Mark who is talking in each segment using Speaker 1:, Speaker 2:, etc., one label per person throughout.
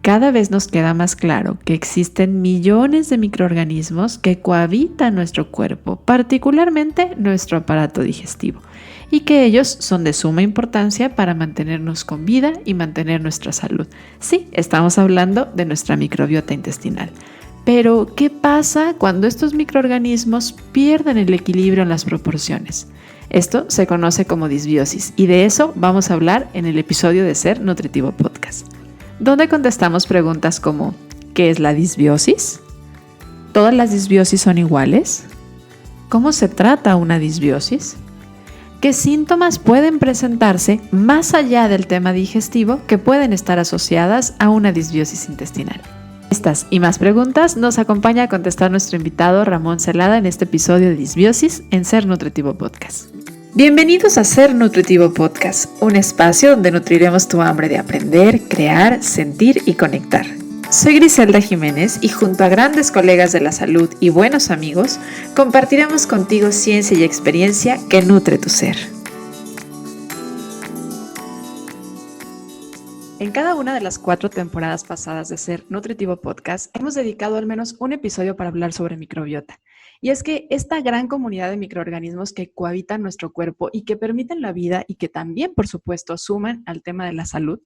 Speaker 1: cada vez nos queda más claro que existen millones de microorganismos que cohabitan nuestro cuerpo, particularmente nuestro aparato digestivo, y que ellos son de suma importancia para mantenernos con vida y mantener nuestra salud. Sí, estamos hablando de nuestra microbiota intestinal. Pero, ¿qué pasa cuando estos microorganismos pierden el equilibrio en las proporciones? Esto se conoce como disbiosis y de eso vamos a hablar en el episodio de Ser Nutritivo Podcast, donde contestamos preguntas como ¿qué es la disbiosis? ¿Todas las disbiosis son iguales? ¿Cómo se trata una disbiosis? ¿Qué síntomas pueden presentarse más allá del tema digestivo que pueden estar asociadas a una disbiosis intestinal? Estas y más preguntas nos acompaña a contestar nuestro invitado Ramón Celada en este episodio de Disbiosis en Ser Nutritivo Podcast. Bienvenidos a Ser Nutritivo Podcast, un espacio donde nutriremos tu hambre de aprender, crear, sentir y conectar. Soy Griselda Jiménez y junto a grandes colegas de la salud y buenos amigos, compartiremos contigo ciencia y experiencia que nutre tu ser. En cada una de las 4 temporadas pasadas de Ser Nutritivo Podcast, hemos dedicado al menos un episodio para hablar sobre microbiota. Y es que esta gran comunidad de microorganismos que cohabitan nuestro cuerpo y que permiten la vida y que también, por supuesto, suman al tema de la salud,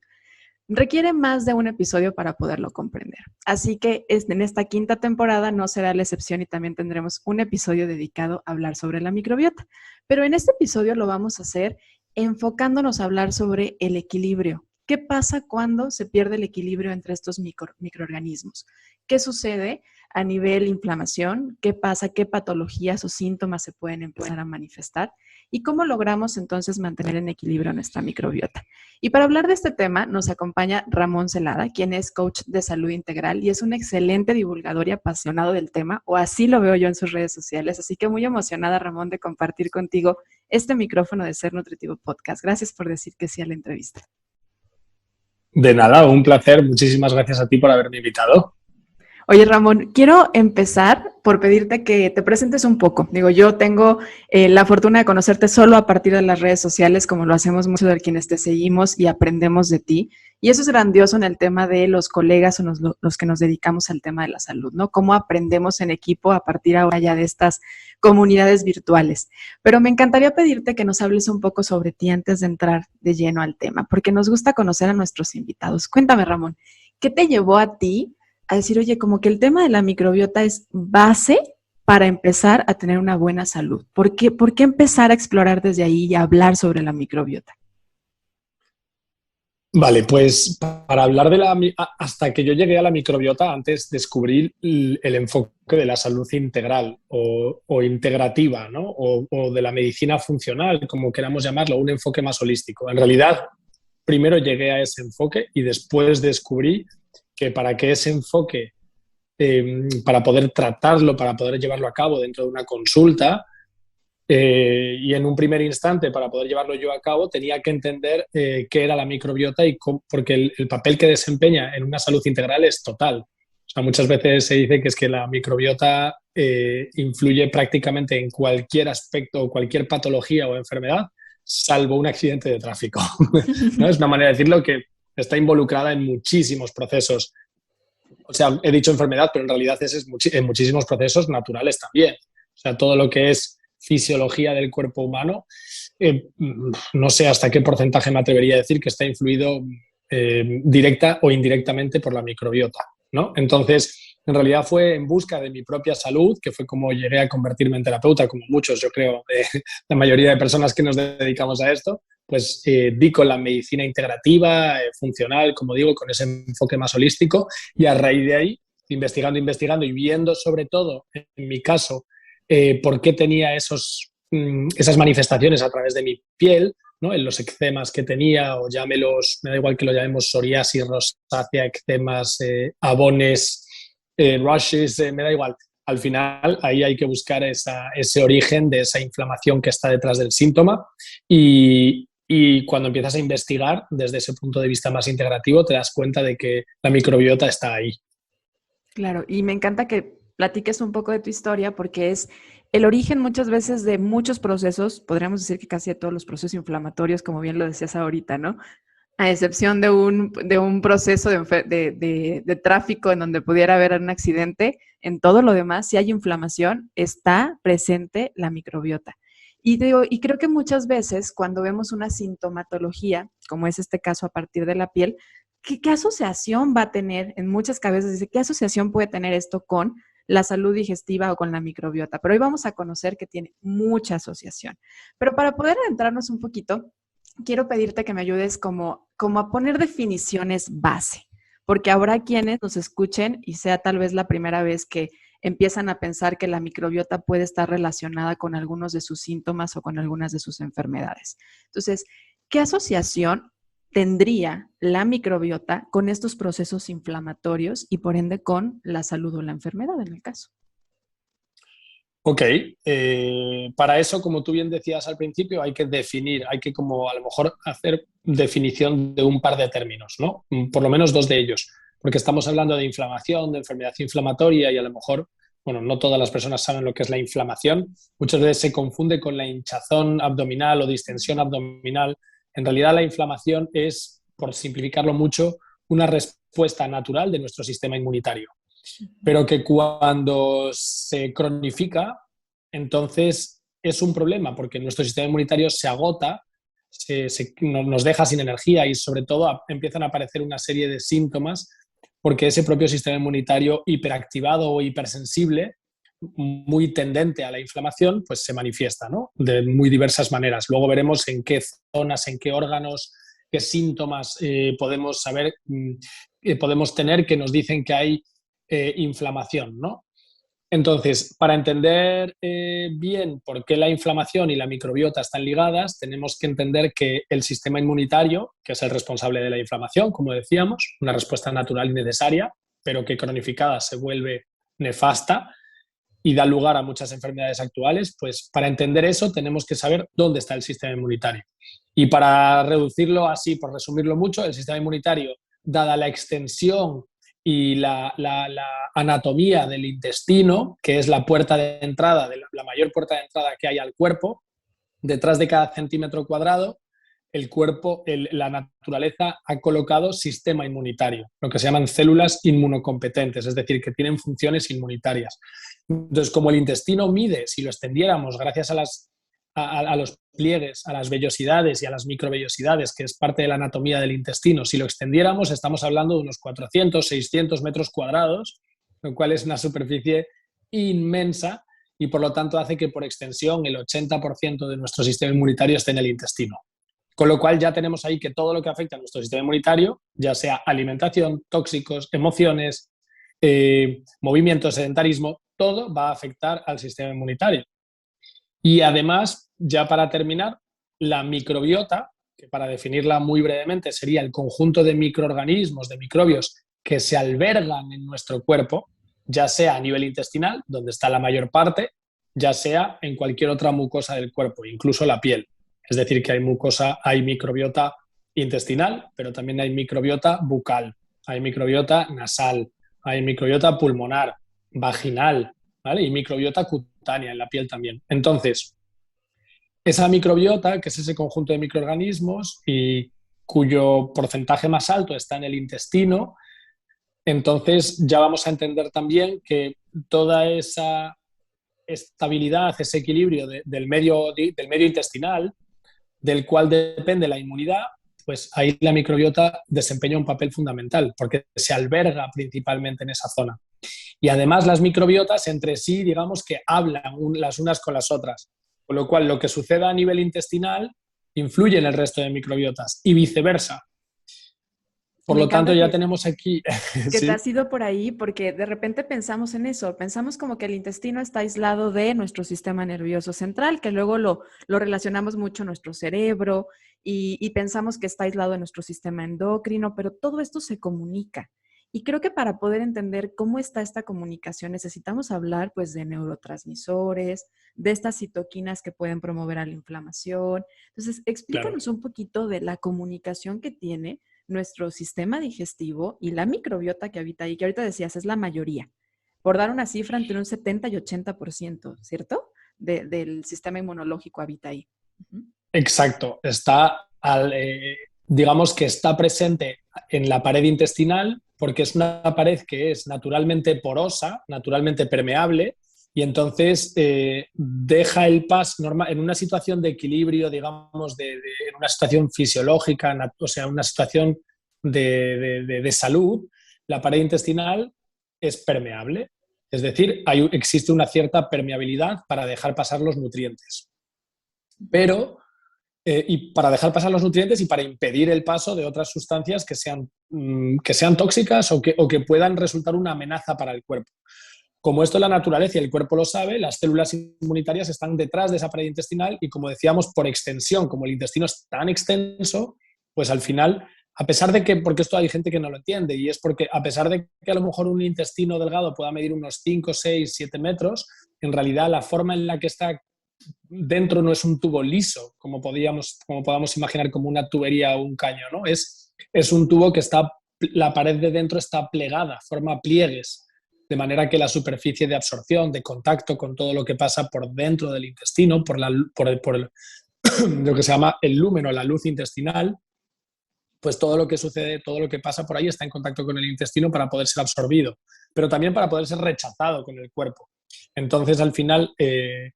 Speaker 1: requiere más de un episodio para poderlo comprender. Así que en esta 5ª temporada no será la excepción y también tendremos un episodio dedicado a hablar sobre la microbiota. Pero en este episodio lo vamos a hacer enfocándonos a hablar sobre el equilibrio. ¿Qué pasa cuando se pierde el equilibrio entre estos microorganismos? ¿Qué sucede a nivel inflamación? ¿Qué pasa? ¿Qué patologías o síntomas se pueden empezar a manifestar? ¿Y cómo logramos entonces mantener en equilibrio nuestra microbiota? Y para hablar de este tema nos acompaña Ramón Celada, quien es coach de salud integral y es un excelente divulgador y apasionado del tema, o así lo veo yo en sus redes sociales. Así que muy emocionada, Ramón, de compartir contigo este micrófono de Ser Nutritivo Podcast. Gracias por decir que sí a la entrevista.
Speaker 2: De nada, un placer. Muchísimas gracias a ti por haberme invitado.
Speaker 1: Oye, Ramón, quiero empezar por pedirte que te presentes un poco. Yo tengo la fortuna de conocerte solo a partir de las redes sociales, como lo hacemos muchos de quienes te seguimos y aprendemos de ti. Y eso es grandioso en el tema de los colegas o los que nos dedicamos al tema de la salud, ¿no? Cómo aprendemos en equipo a partir ahora ya de estas comunidades virtuales. Pero me encantaría pedirte que nos hables un poco sobre ti antes de entrar de lleno al tema, porque nos gusta conocer a nuestros invitados. Cuéntame, Ramón, ¿qué te llevó a ti a decir, oye, como que el tema de la microbiota es base para empezar a tener una buena salud? ¿Por qué empezar a explorar desde ahí y a hablar sobre la microbiota?
Speaker 2: Vale, pues para hablar hasta que yo llegué a la microbiota, antes descubrí el enfoque de la salud integral o integrativa, ¿no? O de la medicina funcional, como queramos llamarlo, un enfoque más holístico. En realidad, primero llegué a ese enfoque y después descubrí que para que ese enfoque, para poder tratarlo, para poder llevarlo a cabo dentro de una consulta, y en un primer instante, para poder llevarlo yo a cabo, tenía que entender qué era la microbiota porque el papel que desempeña en una salud integral es total. O sea, muchas veces se dice que es que la microbiota influye prácticamente en cualquier aspecto o cualquier patología o enfermedad, salvo un accidente de tráfico. ¿No? Es una manera de decirlo que está involucrada en muchísimos procesos. O sea, he dicho enfermedad, pero en realidad es en muchísimos procesos naturales también. O sea, todo lo que es fisiología del cuerpo humano, no sé hasta qué porcentaje me atrevería a decir que está influido directa o indirectamente por la microbiota, ¿no? Entonces, en realidad fue en busca de mi propia salud, que fue como llegué a convertirme en terapeuta, como muchos, yo creo, la mayoría de personas que nos dedicamos a esto, pues di con la medicina integrativa, funcional, como digo, con ese enfoque más holístico, y a raíz de ahí, investigando y viendo sobre todo, en mi caso, por qué tenía esas manifestaciones a través de mi piel, ¿no? En los eczemas que tenía, o llámelos, me da igual que lo llamemos psoriasis, rosácea, eczemas, abones, rushes, me da igual. Al final, ahí hay que buscar ese origen de esa inflamación que está detrás del síntoma y cuando empiezas a investigar desde ese punto de vista más integrativo, te das cuenta de que la microbiota está ahí.
Speaker 1: Claro, y me encanta que platiques un poco de tu historia porque es el origen muchas veces de muchos procesos, podríamos decir que casi de todos los procesos inflamatorios, como bien lo decías ahorita, ¿no? A excepción de un proceso de tráfico en donde pudiera haber un accidente, en todo lo demás, si hay inflamación, está presente la microbiota. Y creo que muchas veces cuando vemos una sintomatología, como es este caso a partir de la piel, ¿qué asociación va a tener? En muchas cabezas dice, ¿qué asociación puede tener esto con la salud digestiva o con la microbiota? Pero hoy vamos a conocer que tiene mucha asociación. Pero para poder adentrarnos un poquito, quiero pedirte que me ayudes como a poner definiciones base, porque habrá quienes nos escuchen y sea tal vez la primera vez que empiezan a pensar que la microbiota puede estar relacionada con algunos de sus síntomas o con algunas de sus enfermedades. Entonces, ¿qué asociación tendría la microbiota con estos procesos inflamatorios y por ende con la salud o la enfermedad en el caso?
Speaker 2: Ok, para eso, como tú bien decías al principio, hay que definir, hay que como a lo mejor hacer definición de un par de términos, ¿no? Por lo menos dos de ellos, porque estamos hablando de inflamación, de enfermedad inflamatoria y a lo mejor, bueno, no todas las personas saben lo que es la inflamación, muchas veces se confunde con la hinchazón abdominal o distensión abdominal. En realidad la inflamación es, por simplificarlo mucho, una respuesta natural de nuestro sistema inmunitario, pero que cuando se cronifica, entonces es un problema porque nuestro sistema inmunitario se agota, nos deja sin energía y sobre todo empiezan a aparecer una serie de síntomas porque ese propio sistema inmunitario hiperactivado o hipersensible, muy tendente a la inflamación, pues se manifiesta, ¿no? De muy diversas maneras. Luego veremos en qué zonas, en qué órganos, qué síntomas podemos saber, podemos tener que nos dicen que hay inflamación, ¿no? Entonces, para entender bien por qué la inflamación y la microbiota están ligadas, tenemos que entender que el sistema inmunitario, que es el responsable de la inflamación, como decíamos, una respuesta natural y necesaria, pero que cronificada se vuelve nefasta y da lugar a muchas enfermedades actuales, pues para entender eso tenemos que saber dónde está el sistema inmunitario. Y para reducirlo así, por resumirlo mucho, el sistema inmunitario, dada la extensión y la anatomía del intestino, que es la puerta de entrada, la mayor puerta de entrada que hay al cuerpo, detrás de cada centímetro cuadrado, el cuerpo, la naturaleza ha colocado sistema inmunitario, lo que se llaman células inmunocompetentes, es decir, que tienen funciones inmunitarias. Entonces, como el intestino mide, si lo extendiéramos gracias a los pliegues, a las vellosidades y a las microvellosidades, que es parte de la anatomía del intestino, si lo extendiéramos, estamos hablando de unos 400, 600 metros cuadrados, lo cual es una superficie inmensa y por lo tanto hace que por extensión el 80% de nuestro sistema inmunitario esté en el intestino. Con lo cual ya tenemos ahí que todo lo que afecta a nuestro sistema inmunitario, ya sea alimentación, tóxicos, emociones, movimiento, sedentarismo, todo va a afectar al sistema inmunitario. Y además, ya para terminar, la microbiota, que para definirla muy brevemente sería el conjunto de microorganismos, de microbios que se albergan en nuestro cuerpo, ya sea a nivel intestinal, donde está la mayor parte, ya sea en cualquier otra mucosa del cuerpo, incluso la piel. Es decir, que hay microbiota intestinal, pero también hay microbiota bucal, hay microbiota nasal, hay microbiota pulmonar, vaginal, ¿vale? Y microbiota cutánea en la piel también. Entonces, esa microbiota, que es ese conjunto de microorganismos y cuyo porcentaje más alto está en el intestino, entonces ya vamos a entender también que toda esa estabilidad, ese equilibrio del medio intestinal, del cual depende la inmunidad, pues ahí la microbiota desempeña un papel fundamental, porque se alberga principalmente en esa zona. Y además las microbiotas entre sí, digamos que hablan las unas con las otras, con lo cual lo que suceda a nivel intestinal influye en el resto de microbiotas y viceversa.
Speaker 1: Y
Speaker 2: Por
Speaker 1: me
Speaker 2: lo tanto,
Speaker 1: encanta
Speaker 2: ya tenemos aquí,
Speaker 1: que te
Speaker 2: ¿sí?
Speaker 1: has ido por ahí porque de repente pensamos en eso, pensamos como que el intestino está aislado de nuestro sistema nervioso central, que luego lo relacionamos mucho a nuestro cerebro y pensamos que está aislado de nuestro sistema endocrino, pero todo esto se comunica. Y creo que para poder entender cómo está esta comunicación necesitamos hablar pues de neurotransmisores, de estas citoquinas que pueden promover a la inflamación. Entonces,
Speaker 2: Claro.
Speaker 1: explícanos un poquito de la comunicación que tiene nuestro sistema digestivo y la microbiota que habita ahí, que ahorita decías es la mayoría, por dar una cifra entre un 70 y 80%, ¿cierto? Del sistema inmunológico habita ahí. Uh -huh.
Speaker 2: Exacto. Está digamos que está presente en la pared intestinal porque es una pared que es naturalmente porosa, naturalmente permeable, y entonces deja el paso en una situación de equilibrio, digamos, en una situación fisiológica, o sea, una situación de salud, la pared intestinal es permeable. Es decir, existe una cierta permeabilidad para dejar pasar los nutrientes. Pero y para dejar pasar los nutrientes y para impedir el paso de otras sustancias que sean tóxicas o que puedan resultar una amenaza para el cuerpo. Como esto es la naturaleza y el cuerpo lo sabe, las células inmunitarias están detrás de esa pared intestinal y, como decíamos, por extensión, como el intestino es tan extenso, pues al final, a pesar de que, porque esto hay gente que no lo entiende, y es porque a pesar de que a lo mejor un intestino delgado pueda medir unos 5, 6, 7 metros, en realidad la forma en la que está dentro no es un tubo liso, como podamos imaginar como una tubería o un caño, ¿no? Es un tubo que la pared de dentro está plegada, forma pliegues, de manera que la superficie de absorción, de contacto con todo lo que pasa por dentro del intestino, por lo que se llama el lúmen o la luz intestinal, pues todo lo que sucede, todo lo que pasa por ahí está en contacto con el intestino para poder ser absorbido, pero también para poder ser rechazado con el cuerpo. Entonces, al final, de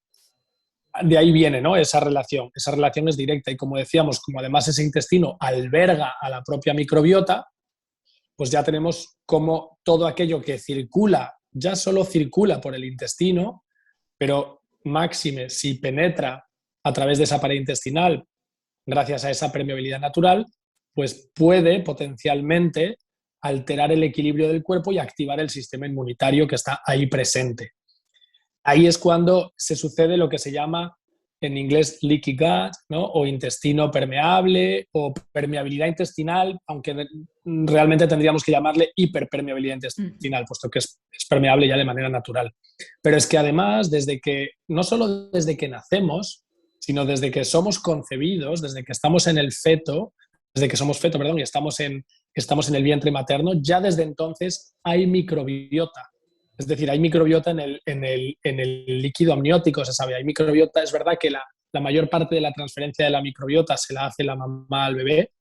Speaker 2: ahí viene, ¿no? Esa relación. Esa relación es directa y, como decíamos, como además ese intestino alberga a la propia microbiota, pues ya tenemos como todo aquello que circula, ya solo circula por el intestino, pero máxime si penetra a través de esa pared intestinal, gracias a esa permeabilidad natural, pues puede potencialmente alterar el equilibrio del cuerpo y activar el sistema inmunitario que está ahí presente. Ahí es cuando se sucede lo que se llama en inglés leaky gut, ¿no? O intestino permeable o permeabilidad intestinal, aunque realmente tendríamos que llamarle hiperpermeabilidad intestinal, puesto que es permeable ya de manera natural. Pero es que además, no solo desde que nacemos, sino desde que somos concebidos, desde que estamos en el feto, desde que somos feto, perdón, y estamos en el vientre materno, ya desde entonces hay microbiota. Es decir, hay microbiota en el líquido amniótico, se sabe, hay microbiota. Es verdad que la mayor parte de la transferencia de la microbiota se la hace la mamá al bebé,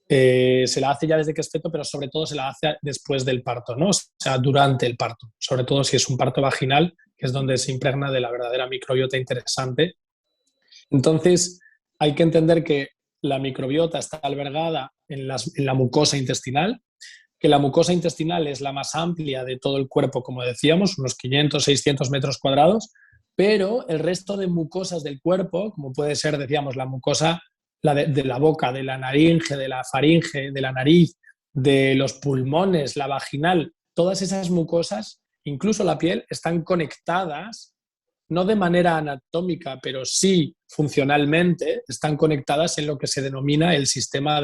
Speaker 2: se la hace ya desde que es feto, pero sobre todo se la hace después del parto, ¿no? O sea, durante el parto, sobre todo si es un parto vaginal, que es donde se impregna de la verdadera microbiota interesante. Entonces, hay que entender que la microbiota está albergada en la mucosa intestinal, que la mucosa intestinal es la más amplia de todo el cuerpo, como decíamos, unos 500, 600 metros cuadrados, pero el resto de mucosas del cuerpo, como puede ser, decíamos, la mucosa de la boca, de la naringe, de la faringe, de la nariz, de los pulmones, la vaginal, todas esas mucosas, incluso la piel, están conectadas, no de manera anatómica, pero sí funcionalmente, están conectadas en lo que se denomina el sistema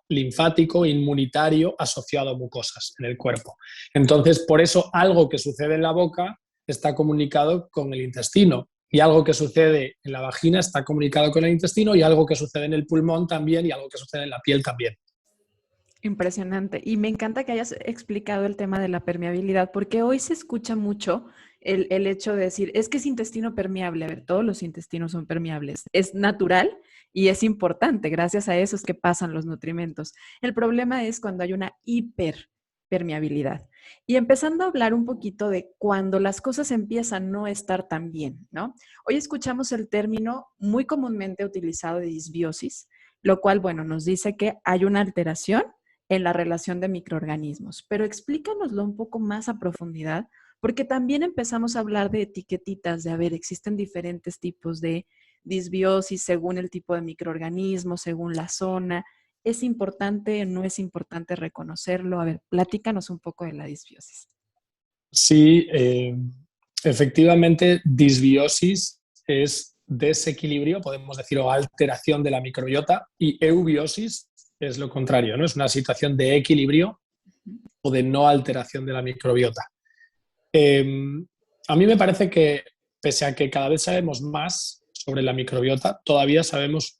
Speaker 2: linfático inmunitario asociado a mucosas en el cuerpo. Entonces, por eso algo que sucede en la boca está comunicado con el intestino, y algo que sucede en la vagina está comunicado con el intestino, y algo que sucede en el pulmón también, y algo que sucede en la piel también.
Speaker 1: Impresionante. Y me encanta que hayas explicado el tema de la permeabilidad, porque hoy se escucha mucho el hecho de decir, es que es intestino permeable. A ver, todos los intestinos son permeables. Es natural y es importante. Gracias a eso es que pasan los nutrimentos. El problema es cuando hay una hiperpermeabilidad. Y empezando a hablar un poquito de cuando las cosas empiezan a no estar tan bien, ¿no? Hoy escuchamos el término muy comúnmente utilizado de disbiosis, lo cual, bueno, nos dice que hay una alteración en la relación de microorganismos. Pero explícanoslo un poco más a profundidad, porque también empezamos a hablar de etiquetitas, de, a ver, existen diferentes tipos de disbiosis según el tipo de microorganismo, según la zona. ¿Es importante o no es importante reconocerlo? A ver, platícanos un poco de la disbiosis.
Speaker 2: Sí, efectivamente, disbiosis es desequilibrio, podemos decir, o alteración de la microbiota, y eubiosis es lo contrario, ¿no? Es una situación de equilibrio o de no alteración de la microbiota. A mí me parece que, pese a que cada vez sabemos más sobre la microbiota, todavía sabemos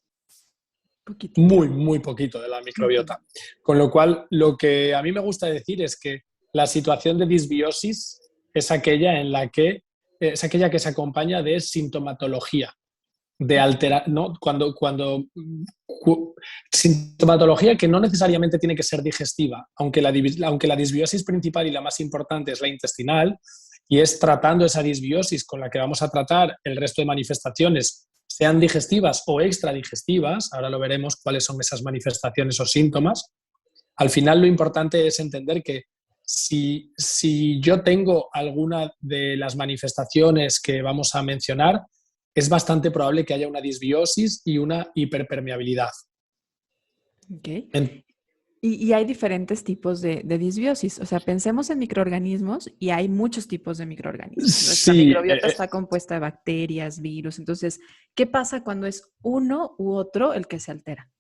Speaker 2: muy, muy poquito de la microbiota. Con lo cual, lo que a mí me gusta decir es que la situación de disbiosis es aquella que se acompaña de sintomatología. de alterar, ¿no? Sintomatología que no necesariamente tiene que ser digestiva, aunque la disbiosis principal y la más importante es la intestinal, y es tratando esa disbiosis con la que vamos a tratar el resto de manifestaciones, sean digestivas o extradigestivas, ahora lo veremos cuáles son esas manifestaciones o síntomas. Al final lo importante es entender que si yo tengo alguna de las manifestaciones que vamos a mencionar, es bastante probable que haya una disbiosis y una hiperpermeabilidad.
Speaker 1: Okay. Y hay diferentes tipos de disbiosis. O sea, pensemos en microorganismos y hay muchos tipos de microorganismos. Nuestra
Speaker 2: Sí,
Speaker 1: microbiota está compuesta de bacterias, virus. Entonces, ¿qué pasa cuando es uno u otro el que se altera?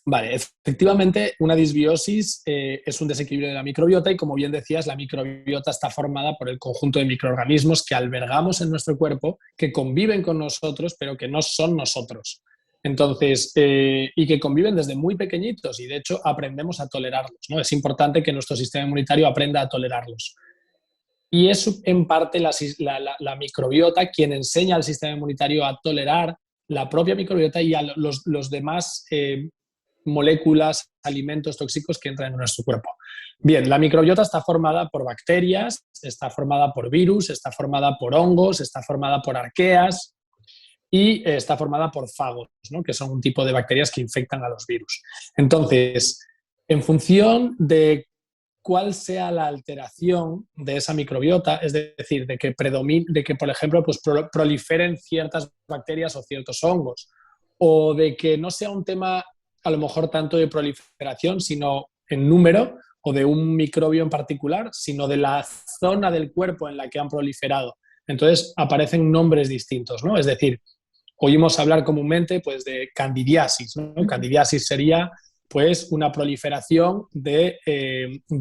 Speaker 2: vale, efectivamente una disbiosis es un desequilibrio de la microbiota y como bien decías, la microbiota está formada por el conjunto de microorganismos que albergamos en nuestro cuerpo, que conviven con nosotros, pero que no son nosotros. Entonces, y que conviven desde muy pequeñitos y de hecho aprendemos a tolerarlos, ¿no? Es importante que nuestro sistema inmunitario aprenda a tolerarlos. Y es en parte la microbiota quien enseña al sistema inmunitario a tolerar la propia microbiota y a los demás moléculas, alimentos tóxicos que entran en nuestro cuerpo. Bien, la microbiota está formada por bacterias, está formada por virus, está formada por hongos, está formada por arqueas y está formada por fagos, ¿no? Que son un tipo de bacterias que infectan a los virus. Entonces, en función de cuál sea la alteración de esa microbiota, es decir, de que por ejemplo, pues proliferen ciertas bacterias o ciertos hongos, o de que no sea un tema a lo mejor tanto de proliferación, sino en número, o de un microbio en particular, sino de la zona del cuerpo en la que han proliferado. Entonces aparecen nombres distintos, ¿no? Es decir, oímos hablar comúnmente pues, de candidiasis, ¿no? Candidiasis sería pues una proliferación de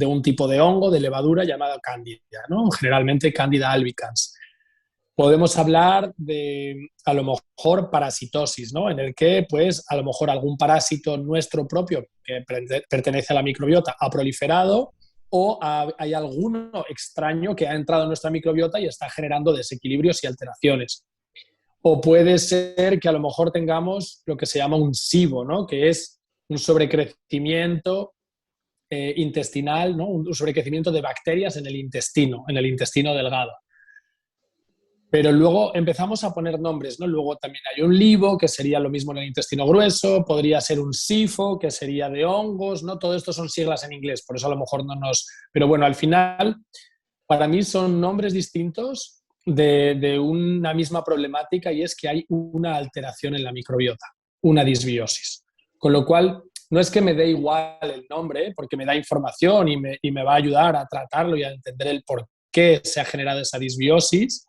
Speaker 2: un tipo de hongo, de levadura llamada cándida, ¿no? Generalmente Candida albicans. Podemos hablar de, a lo mejor, parasitosis, ¿no? En el que, pues, a lo mejor algún parásito nuestro propio que pertenece a la microbiota ha proliferado o hay alguno extraño que ha entrado en nuestra microbiota y está generando desequilibrios y alteraciones. O puede ser que a lo mejor tengamos lo que se llama un SIBO, ¿no? Que es un sobrecrecimiento intestinal, ¿no? Un sobrecrecimiento de bacterias en el intestino delgado. Pero luego empezamos a poner nombres, ¿no? Luego también hay un libo, que sería lo mismo en el intestino grueso, podría ser un sifo, que sería de hongos, ¿no? Todo esto son siglas en inglés, por eso a lo mejor no nos... Pero bueno, al final, para mí son nombres distintos de una misma problemática y es que hay una alteración en la microbiota, una disbiosis. Con lo cual, no es que me dé igual el nombre, porque me da información y me va a ayudar a tratarlo y a entender el por qué se ha generado esa disbiosis,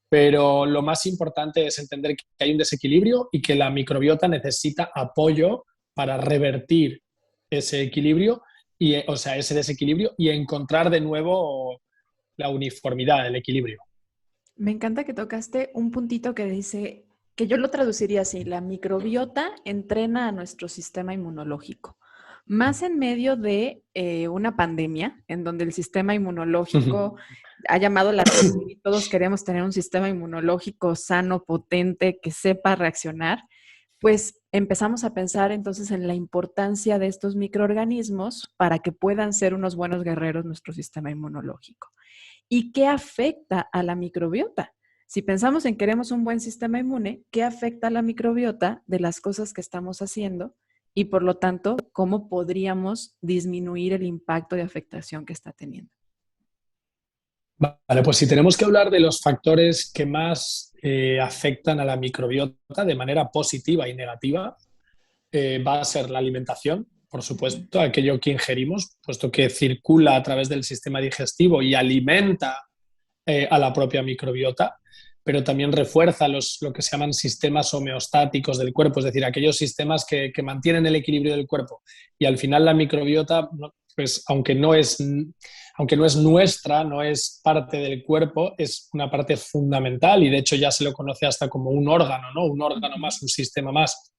Speaker 2: pero lo más importante es entender que hay un desequilibrio y que la microbiota necesita apoyo para revertir ese equilibrio, o sea, ese desequilibrio y encontrar de nuevo la uniformidad, el equilibrio.
Speaker 1: Me encanta que tocaste un puntito que dice, que yo lo traduciría así, la microbiota entrena a nuestro sistema inmunológico. Más en medio de una pandemia, en donde el sistema inmunológico ha llamado la atención y todos queremos tener un sistema inmunológico sano, potente, que sepa reaccionar, pues empezamos a pensar entonces en la importancia de estos microorganismos para que puedan ser unos buenos guerreros nuestro sistema inmunológico. ¿Y qué afecta a la microbiota? Si pensamos en queremos un buen sistema inmune, ¿qué afecta a la microbiota de las cosas que estamos haciendo? Y por lo tanto, ¿cómo podríamos disminuir el impacto de afectación que está teniendo?
Speaker 2: Vale, pues si tenemos que hablar de los factores que más afectan a la microbiota de manera positiva y negativa, va a ser la alimentación, por supuesto, aquello que ingerimos, puesto que circula a través del sistema digestivo y alimenta a la propia microbiota, pero también refuerza lo que se llaman sistemas homeostáticos del cuerpo, es decir, aquellos sistemas que mantienen el equilibrio del cuerpo. Y al final la microbiota, pues, aunque no es nuestra, no es parte del cuerpo, es una parte fundamental y de hecho ya se lo conoce hasta como un órgano, ¿no? Un órgano más, un sistema más.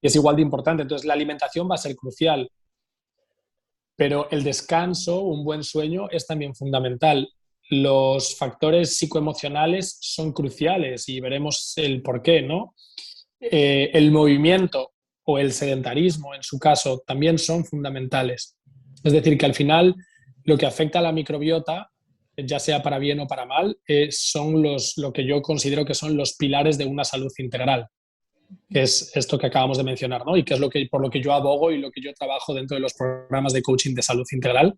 Speaker 2: Y es igual de importante. Entonces la alimentación va a ser crucial, pero el descanso, un buen sueño es también fundamental. Los factores psicoemocionales son cruciales y veremos el por qué, ¿no? el movimiento o el sedentarismo, en su caso, también son fundamentales. Es decir, que al final lo que afecta a la microbiota, ya sea para bien o para mal, son lo que yo considero que son los pilares de una salud integral, que es esto que acabamos de mencionar, ¿no? Y que es por lo que yo abogo y lo que yo trabajo dentro de los programas de coaching de salud integral,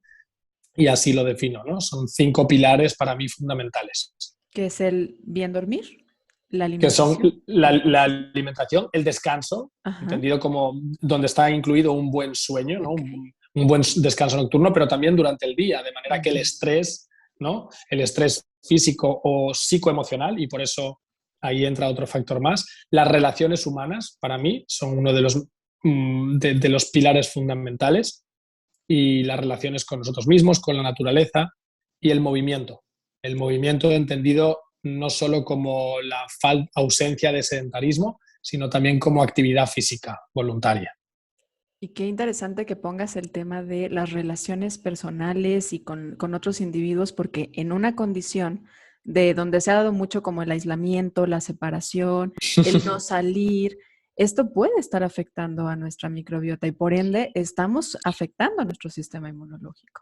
Speaker 2: y así lo defino, ¿no? Son 5 pilares para mí fundamentales.
Speaker 1: ¿Qué es el bien dormir? La
Speaker 2: Que son
Speaker 1: alimentación.
Speaker 2: la alimentación, el descanso,
Speaker 1: Ajá.
Speaker 2: entendido como donde está incluido un buen sueño, ¿no?
Speaker 1: Ok.
Speaker 2: Un buen descanso nocturno, pero también durante el día, de manera que el estrés, ¿no? El estrés físico o psicoemocional, y por eso ahí entra otro factor más, las relaciones humanas, para mí, son uno de los pilares fundamentales, y las relaciones con nosotros mismos, con la naturaleza, y el movimiento. El movimiento entendido no solo como la ausencia de sedentarismo, sino también como actividad física voluntaria.
Speaker 1: Y qué interesante que pongas el tema de las relaciones personales y con otros individuos, porque en una condición de donde se ha dado mucho como el aislamiento, la separación, el no salir, esto puede estar afectando a nuestra microbiota y por ende estamos afectando a nuestro sistema inmunológico.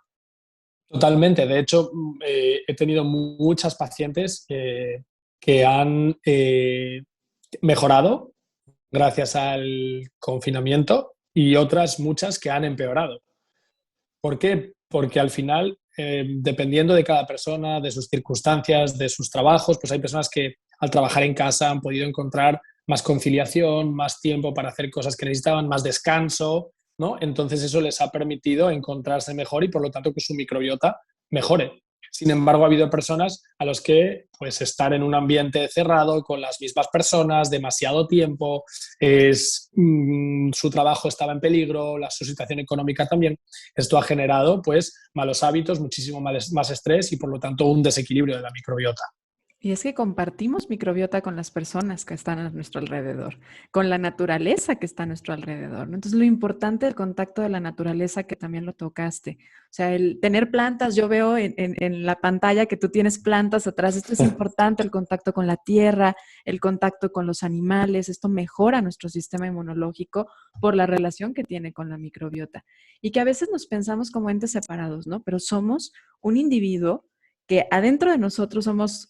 Speaker 2: Totalmente. De hecho, he tenido muchas pacientes que han mejorado gracias al confinamiento, y otras muchas que han empeorado. ¿Por qué? Porque al final, dependiendo de cada persona, de sus circunstancias, de sus trabajos, pues hay personas que al trabajar en casa han podido encontrar más conciliación, más tiempo para hacer cosas que necesitaban, más descanso, ¿no? Entonces eso les ha permitido encontrarse mejor y por lo tanto que su microbiota mejore. Sin embargo, ha habido personas a los que pues estar en un ambiente cerrado con las mismas personas demasiado tiempo, su trabajo estaba en peligro, su situación económica también. Esto ha generado pues malos hábitos, muchísimo más estrés y por lo tanto un desequilibrio de la microbiota.
Speaker 1: Y es que compartimos microbiota con las personas que están a nuestro alrededor, con la naturaleza que está a nuestro alrededor, ¿no? Entonces, lo importante del contacto de la naturaleza, que también lo tocaste. O sea, el tener plantas, yo veo en la pantalla que tú tienes plantas atrás, esto es importante, el contacto con la tierra, el contacto con los animales, esto mejora nuestro sistema inmunológico por la relación que tiene con la microbiota. Y que a veces nos pensamos como entes separados, ¿no? Pero somos un individuo que adentro de nosotros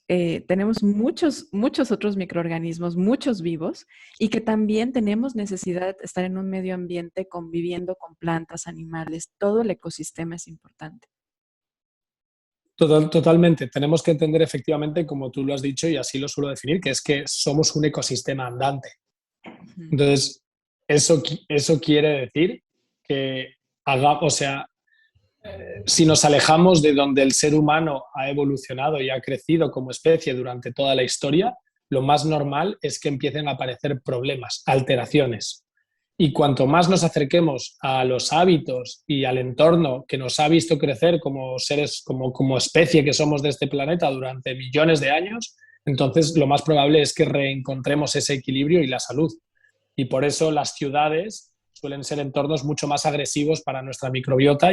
Speaker 1: tenemos muchos otros microorganismos, muchos vivos, y que también tenemos necesidad de estar en un medio ambiente conviviendo con plantas, animales, todo el ecosistema es importante.
Speaker 2: Totalmente. Tenemos que entender efectivamente, como tú lo has dicho, y así lo suelo definir, que es que somos un ecosistema andante.
Speaker 1: Ujú.
Speaker 2: Entonces, eso quiere decir que o sea, si nos alejamos de donde el ser humano ha evolucionado y ha crecido como especie durante toda la historia, lo más normal es que empiecen a aparecer problemas, alteraciones. Y cuanto más nos acerquemos a los hábitos y al entorno que nos ha visto crecer como seres, como especie que somos de este planeta durante millones de años, entonces lo más probable es que reencontremos ese equilibrio y la salud. Y por eso las ciudades suelen ser entornos mucho más agresivos para nuestra microbiota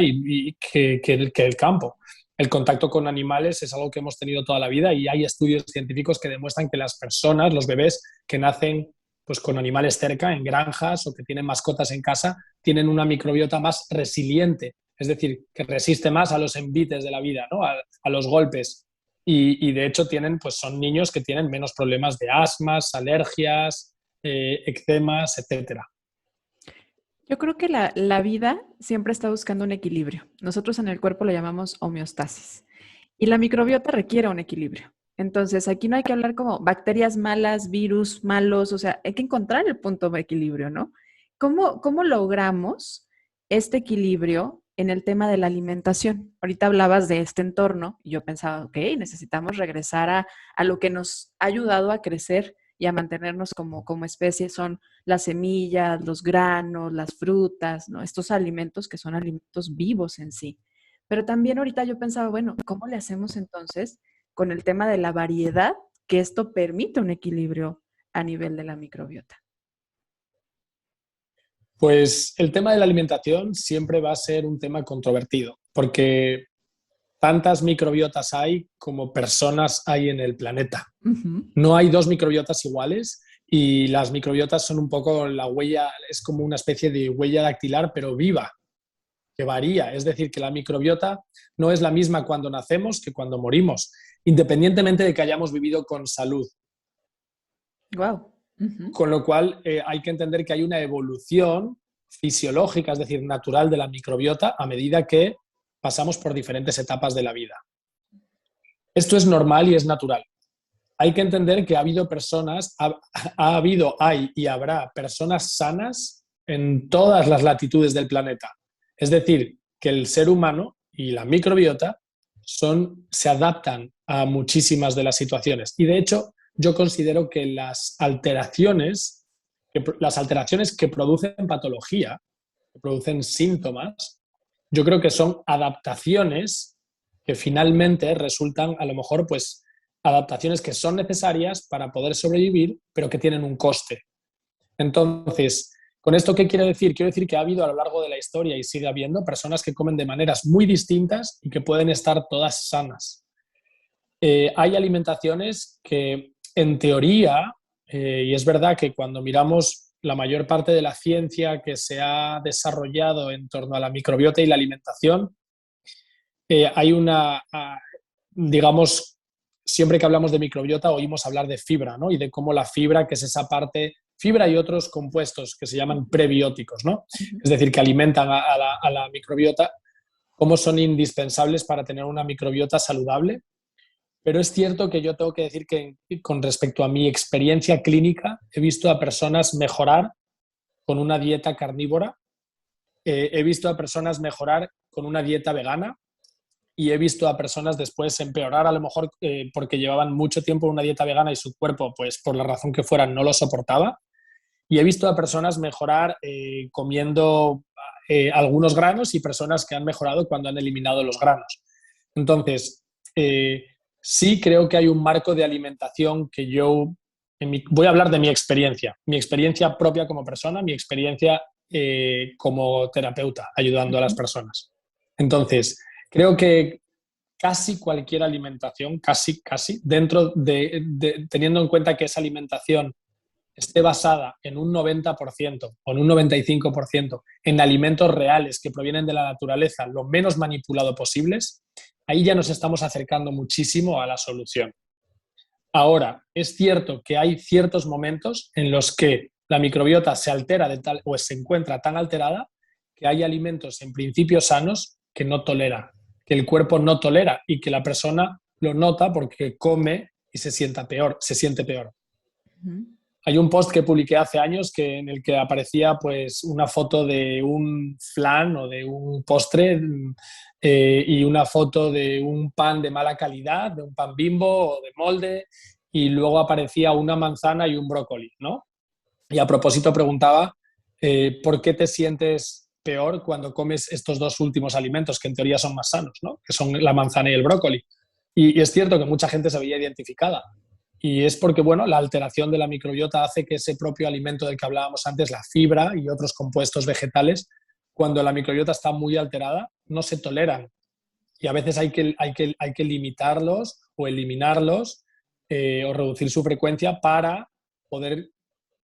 Speaker 2: que el campo. El contacto con animales es algo que hemos tenido toda la vida y hay estudios científicos que demuestran que las personas, los bebés que nacen pues, con animales cerca, en granjas o que tienen mascotas en casa, tienen una microbiota más resiliente, es decir, que resiste más a los envites de la vida, ¿no? a los golpes. Y de hecho pues son niños que tienen menos problemas de asmas, alergias, eczemas, etcétera.
Speaker 1: Yo creo que la vida siempre está buscando un equilibrio. Nosotros en el cuerpo lo llamamos homeostasis. Y la microbiota requiere un equilibrio. Entonces, aquí no hay que hablar como bacterias malas, virus malos, o sea, hay que encontrar el punto de equilibrio, ¿no? ¿Cómo logramos este equilibrio en el tema de la alimentación? Ahorita hablabas de este entorno y yo pensaba, ok, necesitamos regresar a lo que nos ha ayudado a crecer y a mantenernos como especie, son las semillas, los granos, las frutas, ¿no? Estos alimentos que son alimentos vivos en sí. Pero también ahorita yo pensaba, bueno, ¿cómo le hacemos entonces con el tema de la variedad que esto permite un equilibrio a nivel de la microbiota?
Speaker 2: Pues el tema de la alimentación siempre va a ser un tema controvertido, porque tantas microbiotas hay como personas hay en el planeta.
Speaker 1: Ujú.
Speaker 2: No hay dos microbiotas iguales Y las microbiotas son un poco la huella, es como una especie de huella dactilar, pero viva, que varía. Es decir, que la microbiota no es la misma cuando nacemos que cuando morimos, independientemente de que hayamos vivido con salud.
Speaker 1: Wow.
Speaker 2: Con lo cual hay que entender que hay una evolución fisiológica, es decir, natural de la microbiota a medida que pasamos por diferentes etapas de la vida. Esto es normal y es natural. Hay que entender que ha habido personas, ha habido, hay y habrá personas sanas en todas las latitudes del planeta. Es decir, que el ser humano y la microbiota se adaptan a muchísimas de las situaciones. Y de hecho, yo considero que las alteraciones que producen patología, que producen síntomas, yo creo que son adaptaciones que finalmente resultan, a lo mejor, pues, adaptaciones que son necesarias para poder sobrevivir, pero que tienen un coste. Entonces, ¿con esto qué quiero decir? Quiero decir que ha habido a lo largo de la historia y sigue habiendo personas que comen de maneras muy distintas y que pueden estar todas sanas. Hay alimentaciones que, en teoría, y es verdad que cuando miramos la mayor parte de la ciencia que se ha desarrollado en torno a la microbiota y la alimentación, hay una, digamos, siempre que hablamos de microbiota oímos hablar de fibra, ¿no? Y de cómo la fibra, que es esa parte, fibra y otros compuestos que se llaman prebióticos, ¿no? Es decir, que alimentan a la microbiota, cómo son indispensables para tener una microbiota saludable. Pero es cierto que yo tengo que decir que con respecto a mi experiencia clínica, he visto a personas mejorar con una dieta carnívora, he visto a personas mejorar con una dieta vegana y he visto a personas después empeorar a lo mejor porque llevaban mucho tiempo en una dieta vegana y su cuerpo, pues por la razón que fuera, no lo soportaba. Y he visto a personas mejorar comiendo algunos granos y personas que han mejorado cuando han eliminado los granos. Entonces, sí creo que hay un marco de alimentación que yo, voy a hablar de mi experiencia propia como persona, mi experiencia como terapeuta, ayudando a las personas. Entonces, creo que casi cualquier alimentación, casi, dentro teniendo en cuenta que esa alimentación esté basada en un 90% o en un 95% en alimentos reales que provienen de la naturaleza, lo menos manipulado posibles, ahí ya nos estamos acercando muchísimo a la solución. Ahora, es cierto que hay ciertos momentos en los que la microbiota se altera o se encuentra tan alterada que hay alimentos en principio sanos que no tolera, que el cuerpo no tolera y que la persona lo nota porque come y se siente peor. Hay un post que publiqué hace años en el que aparecía pues, una foto de un flan o de un postre y una foto de un pan de mala calidad, de un pan Bimbo o de molde, y luego aparecía una manzana y un brócoli, ¿no? Y a propósito preguntaba ¿por qué te sientes peor cuando comes estos dos últimos alimentos que en teoría son más sanos, ¿no? Que son la manzana y el brócoli? Y es cierto que mucha gente se veía identificada. Y es porque, bueno, la alteración de la microbiota hace que ese propio alimento del que hablábamos antes, la fibra y otros compuestos vegetales, cuando la microbiota está muy alterada, no se toleran. Y a veces hay que limitarlos o eliminarlos o reducir su frecuencia para poder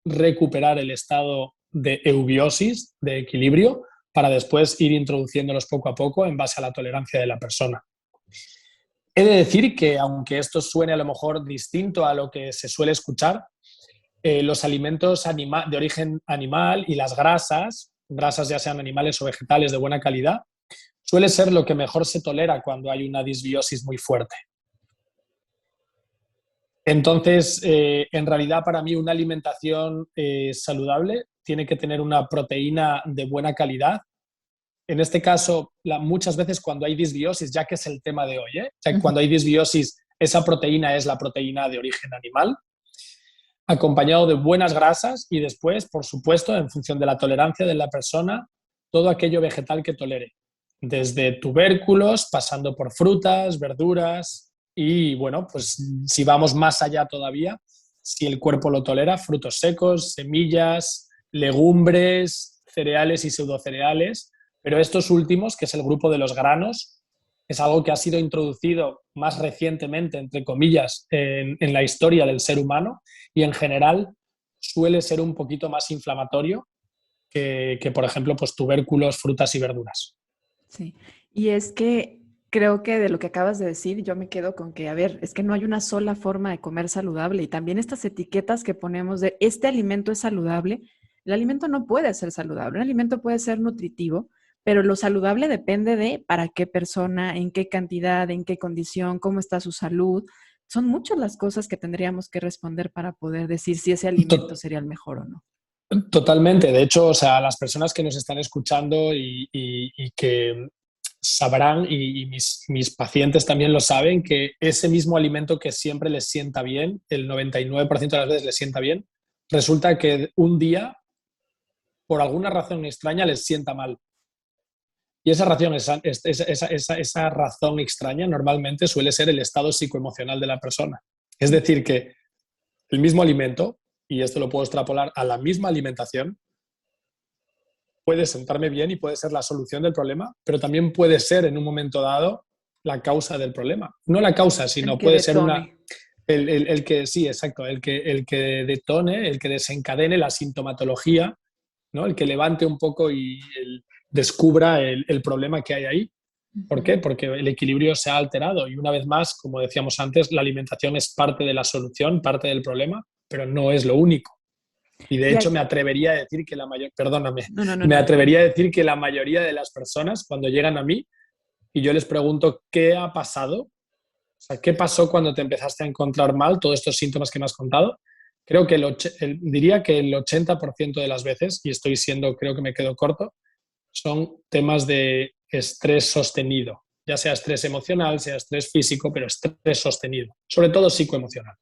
Speaker 2: recuperar el estado de eubiosis, de equilibrio, para después ir introduciéndolos poco a poco en base a la tolerancia de la persona. He de decir que, aunque esto suene a lo mejor distinto a lo que se suele escuchar, los alimentos de origen animal y las grasas ya sean animales o vegetales de buena calidad, suele ser lo que mejor se tolera cuando hay una disbiosis muy fuerte. Entonces, en realidad, para mí, una alimentación saludable tiene que tener una proteína de buena calidad. En este caso, muchas veces cuando hay disbiosis, ya que es el tema de hoy, ya que cuando hay disbiosis, esa proteína es la proteína de origen animal, acompañado de buenas grasas y después, por supuesto, en función de la tolerancia de la persona, todo aquello vegetal que tolere, desde tubérculos, pasando por frutas, verduras y, bueno, pues si vamos más allá todavía, si el cuerpo lo tolera, frutos secos, semillas, legumbres, cereales y pseudocereales. Pero estos últimos, que es el grupo de los granos, es algo que ha sido introducido más recientemente, entre comillas, en la historia del ser humano y en general suele ser un poquito más inflamatorio que por ejemplo, pues tubérculos, frutas y verduras.
Speaker 1: Sí, y es que creo que de lo que acabas de decir, yo me quedo con que, a ver, es que no hay una sola forma de comer saludable y también estas etiquetas que ponemos de este alimento es saludable, el alimento no puede ser saludable, un alimento puede ser nutritivo, pero lo saludable depende de para qué persona, en qué cantidad, en qué condición, cómo está su salud. Son muchas las cosas que tendríamos que responder para poder decir si ese alimento sería el mejor o no.
Speaker 2: Totalmente. De hecho, o sea, las personas que nos están escuchando y que sabrán, y mis pacientes también lo saben, que ese mismo alimento que siempre les sienta bien, el 99% de las veces les sienta bien, resulta que un día, por alguna razón extraña, les sienta mal. Y esa razón extraña normalmente suele ser el estado psicoemocional de la persona. Es decir, que el mismo alimento, y esto lo puedo extrapolar a la misma alimentación, puede sentarme bien y puede ser la solución del problema, pero también puede ser en un momento dado la causa del problema. No la causa,
Speaker 1: El
Speaker 2: sino
Speaker 1: que
Speaker 2: puede ser
Speaker 1: detone.
Speaker 2: el que, sí, exacto, el que detone, el que desencadene la sintomatología, ¿no? El que levante un poco y descubra el problema que hay ahí. ¿Por
Speaker 1: Ujú.
Speaker 2: qué? Porque el equilibrio se ha alterado y una vez más, como decíamos antes, la alimentación es parte de la solución, parte del problema, pero no es lo único. Y de
Speaker 1: Y
Speaker 2: hecho
Speaker 1: hay-
Speaker 2: me atrevería a decir que perdóname,
Speaker 1: no, no, no,
Speaker 2: me
Speaker 1: no.
Speaker 2: atrevería a decir que la mayoría de las personas cuando llegan a mí y yo les pregunto qué ha pasado, o sea, qué pasó cuando te empezaste a encontrar mal, todos estos síntomas que me has contado, creo que diría que el 80% de las veces, y estoy siendo, creo que me quedo corto, son temas de estrés sostenido, ya sea estrés emocional, sea estrés físico, pero estrés sostenido, sobre todo psicoemocional.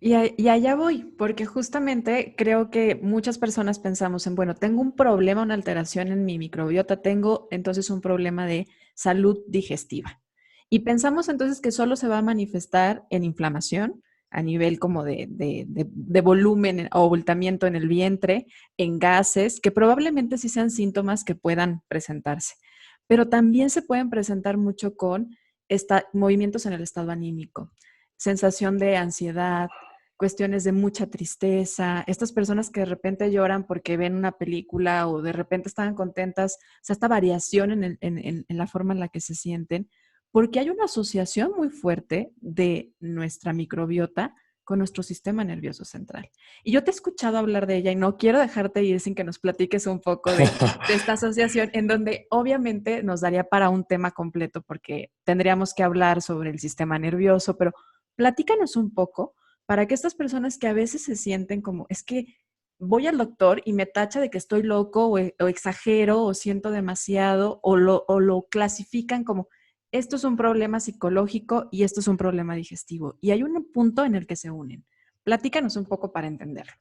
Speaker 1: Y allá voy, porque justamente creo que muchas personas pensamos en, bueno, tengo un problema, una alteración en mi microbiota, tengo entonces un problema de salud digestiva. Y pensamos entonces que solo se va a manifestar en inflamación a nivel como de volumen o abultamiento en el vientre, en gases, que probablemente sí sean síntomas que puedan presentarse, pero también se pueden presentar mucho con movimientos en el estado anímico, sensación de ansiedad, cuestiones de mucha tristeza, estas personas que de repente lloran porque ven una película o de repente están contentas, o sea, esta variación en la forma en la que se sienten, porque hay una asociación muy fuerte de nuestra microbiota con nuestro sistema nervioso central. Y yo te he escuchado hablar de ella y no quiero dejarte ir sin que nos platiques un poco de esta asociación, en donde obviamente nos daría para un tema completo porque tendríamos que hablar sobre el sistema nervioso, pero platícanos un poco para que estas personas que a veces se sienten como, es que voy al doctor y me tacha de que estoy loco o exagero o siento demasiado o lo clasifican como, esto es un problema psicológico y esto es un problema digestivo. Y hay un punto en el que se unen. Platícanos un poco para entenderlo.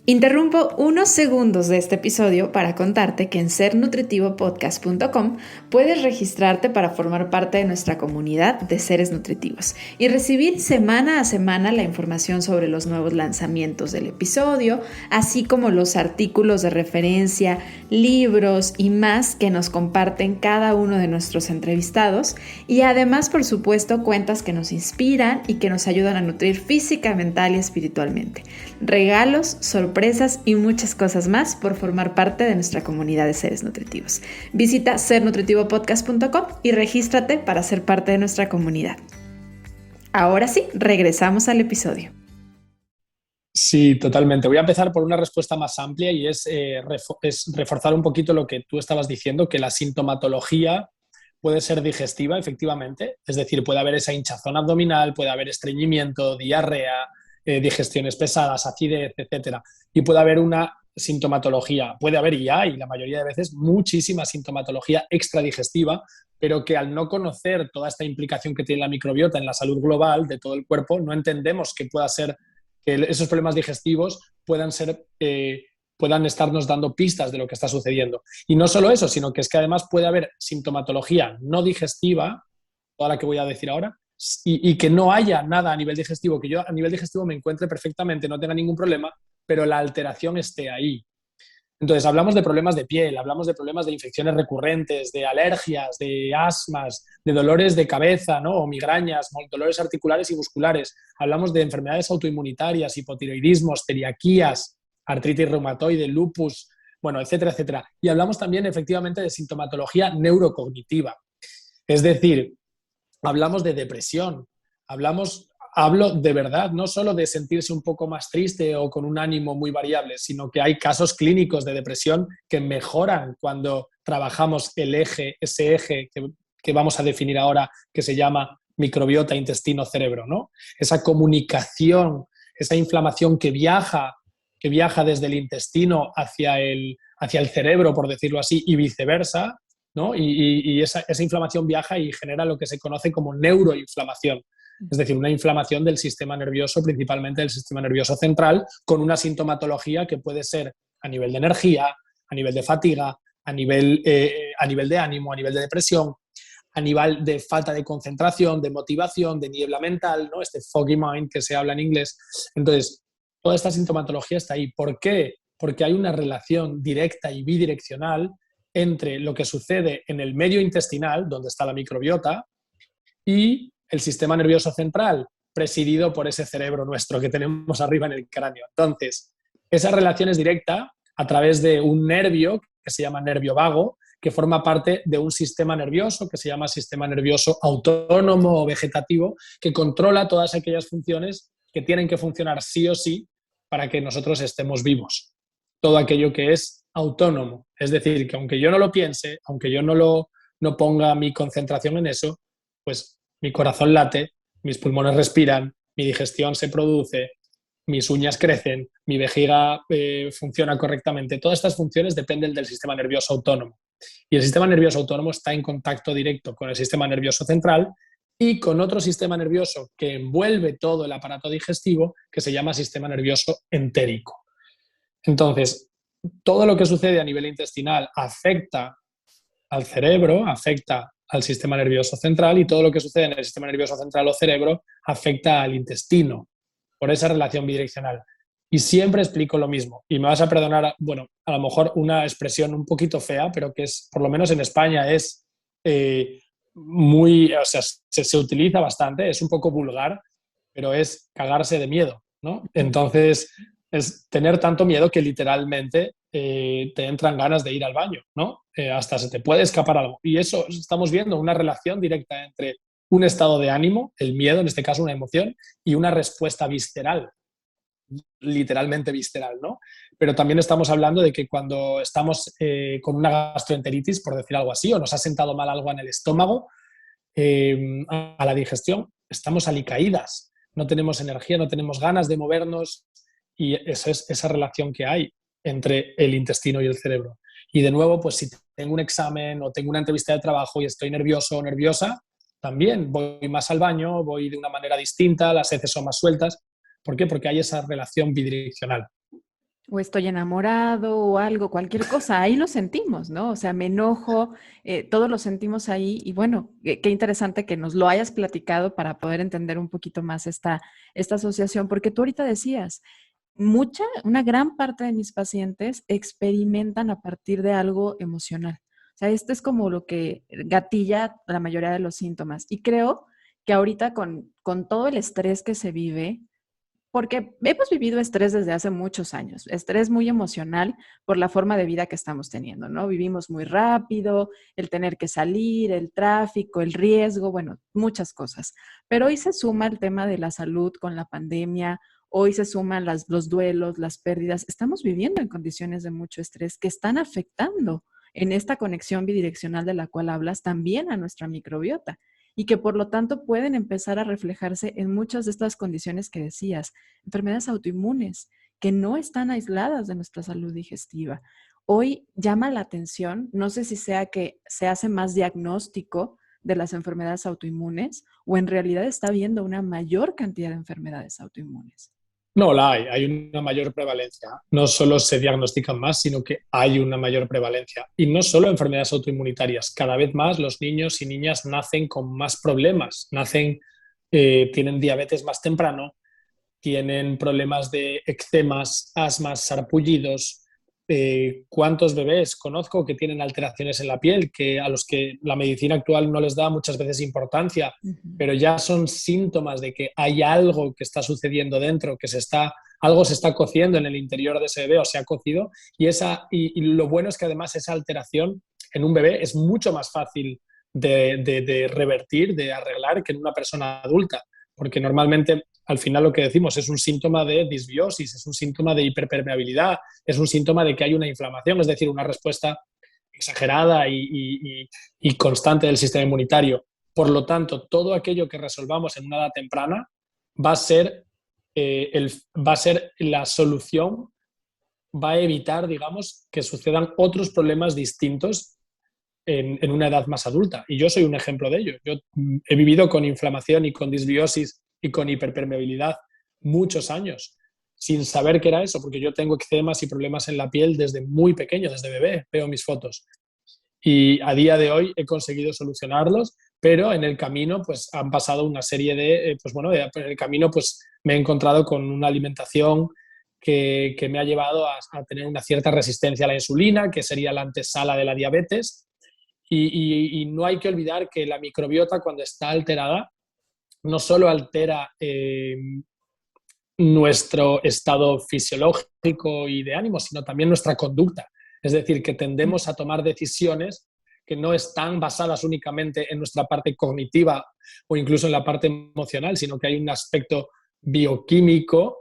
Speaker 1: Interrumpo unos segundos de este episodio para contarte que en sernutritivopodcast.com puedes registrarte para formar parte de nuestra comunidad de seres nutritivos y recibir semana a semana la información sobre los nuevos lanzamientos del episodio, así como los artículos de referencia, libros y más que nos comparten cada uno de nuestros entrevistados y además, por supuesto, cuentas que nos inspiran y que nos ayudan a nutrir física, mental y espiritualmente. Regalos, sorpresas y muchas cosas más por formar parte de nuestra comunidad de seres nutritivos. Visita sernutritivopodcast.com y regístrate para ser parte de nuestra comunidad. Ahora sí, regresamos al episodio.
Speaker 2: Sí, totalmente. Voy a empezar por una respuesta más amplia y es reforzar un poquito lo que tú estabas diciendo, que la sintomatología puede ser digestiva, efectivamente. Es decir, puede haber esa hinchazón abdominal, puede haber estreñimiento, diarrea, digestiones pesadas, acidez, etcétera. Y puede haber una sintomatología, puede haber y hay, la mayoría de veces, muchísima sintomatología extradigestiva, pero que al no conocer toda esta implicación que tiene la microbiota en la salud global de todo el cuerpo, no entendemos que pueda ser que esos problemas digestivos puedan estarnos dando pistas de lo que está sucediendo. Y no solo eso, sino que es que además puede haber sintomatología no digestiva, toda la que voy a decir ahora, y que no haya nada a nivel digestivo, que yo a nivel digestivo me encuentre perfectamente, no tenga ningún problema, pero la alteración esté ahí. Entonces, hablamos de problemas de piel, hablamos de problemas de infecciones recurrentes, de alergias, de asmas, de dolores de cabeza, ¿no? O migrañas, dolores articulares y musculares. Hablamos de enfermedades autoinmunitarias, hipotiroidismos, celiaquías, artritis reumatoide, lupus, bueno, etcétera, etcétera. Y hablamos también, efectivamente, de sintomatología neurocognitiva. Es decir, hablamos de depresión, hablo de verdad, no solo de sentirse un poco más triste o con un ánimo muy variable, sino que hay casos clínicos de depresión que mejoran cuando trabajamos ese eje que vamos a definir ahora, que se llama microbiota intestino-cerebro, ¿no? Esa comunicación, esa inflamación que viaja desde el intestino hacia el cerebro, por decirlo así, y viceversa, ¿no? Y esa inflamación viaja y genera lo que se conoce como neuroinflamación. Es decir, una inflamación del sistema nervioso, principalmente del sistema nervioso central, con una sintomatología que puede ser a nivel de energía, a nivel de fatiga, a nivel de ánimo, a nivel de depresión, a nivel de falta de concentración, de motivación, de niebla mental, ¿no? Este foggy mind que se habla en inglés. Entonces, toda esta sintomatología está ahí. ¿Por qué? Porque hay una relación directa y bidireccional entre lo que sucede en el medio intestinal, donde está la microbiota, y el sistema nervioso central, presidido por ese cerebro nuestro que tenemos arriba en el cráneo. Entonces, esa relación es directa a través de un nervio que se llama nervio vago, que forma parte de un sistema nervioso que se llama sistema nervioso autónomo o vegetativo, que controla todas aquellas funciones que tienen que funcionar sí o sí para que nosotros estemos vivos. Todo aquello que es autónomo. Es decir, que aunque yo no lo piense, aunque yo no ponga mi concentración en eso, pues mi corazón late, mis pulmones respiran, mi digestión se produce, mis uñas crecen, mi vejiga funciona correctamente. Todas estas funciones dependen del sistema nervioso autónomo. Y el sistema nervioso autónomo está en contacto directo con el sistema nervioso central y con otro sistema nervioso que envuelve todo el aparato digestivo, que se llama sistema nervioso entérico. Entonces, todo lo que sucede a nivel intestinal afecta al cerebro, afecta al sistema nervioso central, y todo lo que sucede en el sistema nervioso central o cerebro afecta al intestino, por esa relación bidireccional. Y siempre explico lo mismo, y me vas a perdonar, bueno, a lo mejor una expresión un poquito fea, pero que es, por lo menos en España, es o sea, se utiliza bastante, es un poco vulgar, pero es cagarse de miedo, ¿no? Entonces, es tener tanto miedo que literalmente te entran ganas de ir al baño, ¿no? Hasta se te puede escapar algo. Y eso estamos viendo una relación directa entre un estado de ánimo, el miedo, en este caso una emoción, y una respuesta visceral, literalmente visceral, ¿no? Pero también estamos hablando de que cuando estamos con una gastroenteritis, por decir algo así, o nos ha sentado mal algo en el estómago, a la digestión, estamos alicaídas, no tenemos energía, no tenemos ganas de movernos, y eso es esa relación que hay entre el intestino y el cerebro. Y de nuevo, pues si tengo un examen o tengo una entrevista de trabajo y estoy nervioso o nerviosa, también voy más al baño, voy de una manera distinta, las heces son más sueltas. ¿Por qué? Porque hay esa relación bidireccional.
Speaker 1: O estoy enamorado o algo, cualquier cosa, ahí lo sentimos, ¿no? O sea, me enojo, todos lo sentimos ahí y bueno, qué interesante que nos lo hayas platicado para poder entender un poquito más esta asociación, porque tú ahorita decías, una gran parte de mis pacientes experimentan a partir de algo emocional. O sea, esto es como lo que gatilla la mayoría de los síntomas. Y creo que ahorita con todo el estrés que se vive, porque hemos vivido estrés desde hace muchos años, estrés muy emocional por la forma de vida que estamos teniendo, ¿no? Vivimos muy rápido, el tener que salir, el tráfico, el riesgo, bueno, muchas cosas. Pero hoy se suma el tema de la salud con la pandemia, hoy se suman los duelos, las pérdidas. Estamos viviendo en condiciones de mucho estrés que están afectando en esta conexión bidireccional de la cual hablas también a nuestra microbiota y que por lo tanto pueden empezar a reflejarse en muchas de estas condiciones que decías, enfermedades autoinmunes que no están aisladas de nuestra salud digestiva. Hoy llama la atención, no sé si sea que se hace más diagnóstico de las enfermedades autoinmunes o en realidad está habiendo una mayor cantidad de enfermedades autoinmunes.
Speaker 2: No, hay una mayor prevalencia. No solo se diagnostican más, sino que hay una mayor prevalencia. Y no solo enfermedades autoinmunitarias. Cada vez más los niños y niñas nacen con más problemas. Tienen diabetes más temprano, tienen problemas de eczemas, asmas, sarpullidos, cuántos bebés conozco que tienen alteraciones en la piel, que a los que la medicina actual no les da muchas veces importancia,
Speaker 1: Ujú.
Speaker 2: pero ya son síntomas de que hay algo que está sucediendo dentro, algo se está cociendo en el interior de ese bebé o se ha cocido, y lo bueno es que además esa alteración en un bebé es mucho más fácil de revertir, de arreglar que en una persona adulta, porque normalmente al final lo que decimos es un síntoma de disbiosis, es un síntoma de hiperpermeabilidad, es un síntoma de que hay una inflamación, es decir, una respuesta exagerada y constante del sistema inmunitario. Por lo tanto, todo aquello que resolvamos en una edad temprana va a ser, va a ser la solución, va a evitar, digamos, que sucedan otros problemas distintos en una edad más adulta. Y yo soy un ejemplo de ello. Yo he vivido con inflamación y con disbiosis y con hiperpermeabilidad muchos años, sin saber qué era eso, porque yo tengo eczemas y problemas en la piel desde muy pequeño, desde bebé, veo mis fotos. Y a día de hoy he conseguido solucionarlos, pero en el camino pues han pasado una serie de, pues bueno, en el camino pues me he encontrado con una alimentación que me ha llevado a tener una cierta resistencia a la insulina, que sería la antesala de la diabetes, y no hay que olvidar que la microbiota, cuando está alterada, no solo altera nuestro estado fisiológico y de ánimo, sino también nuestra conducta. Es decir, que tendemos a tomar decisiones que no están basadas únicamente en nuestra parte cognitiva o incluso en la parte emocional, sino que hay un aspecto bioquímico,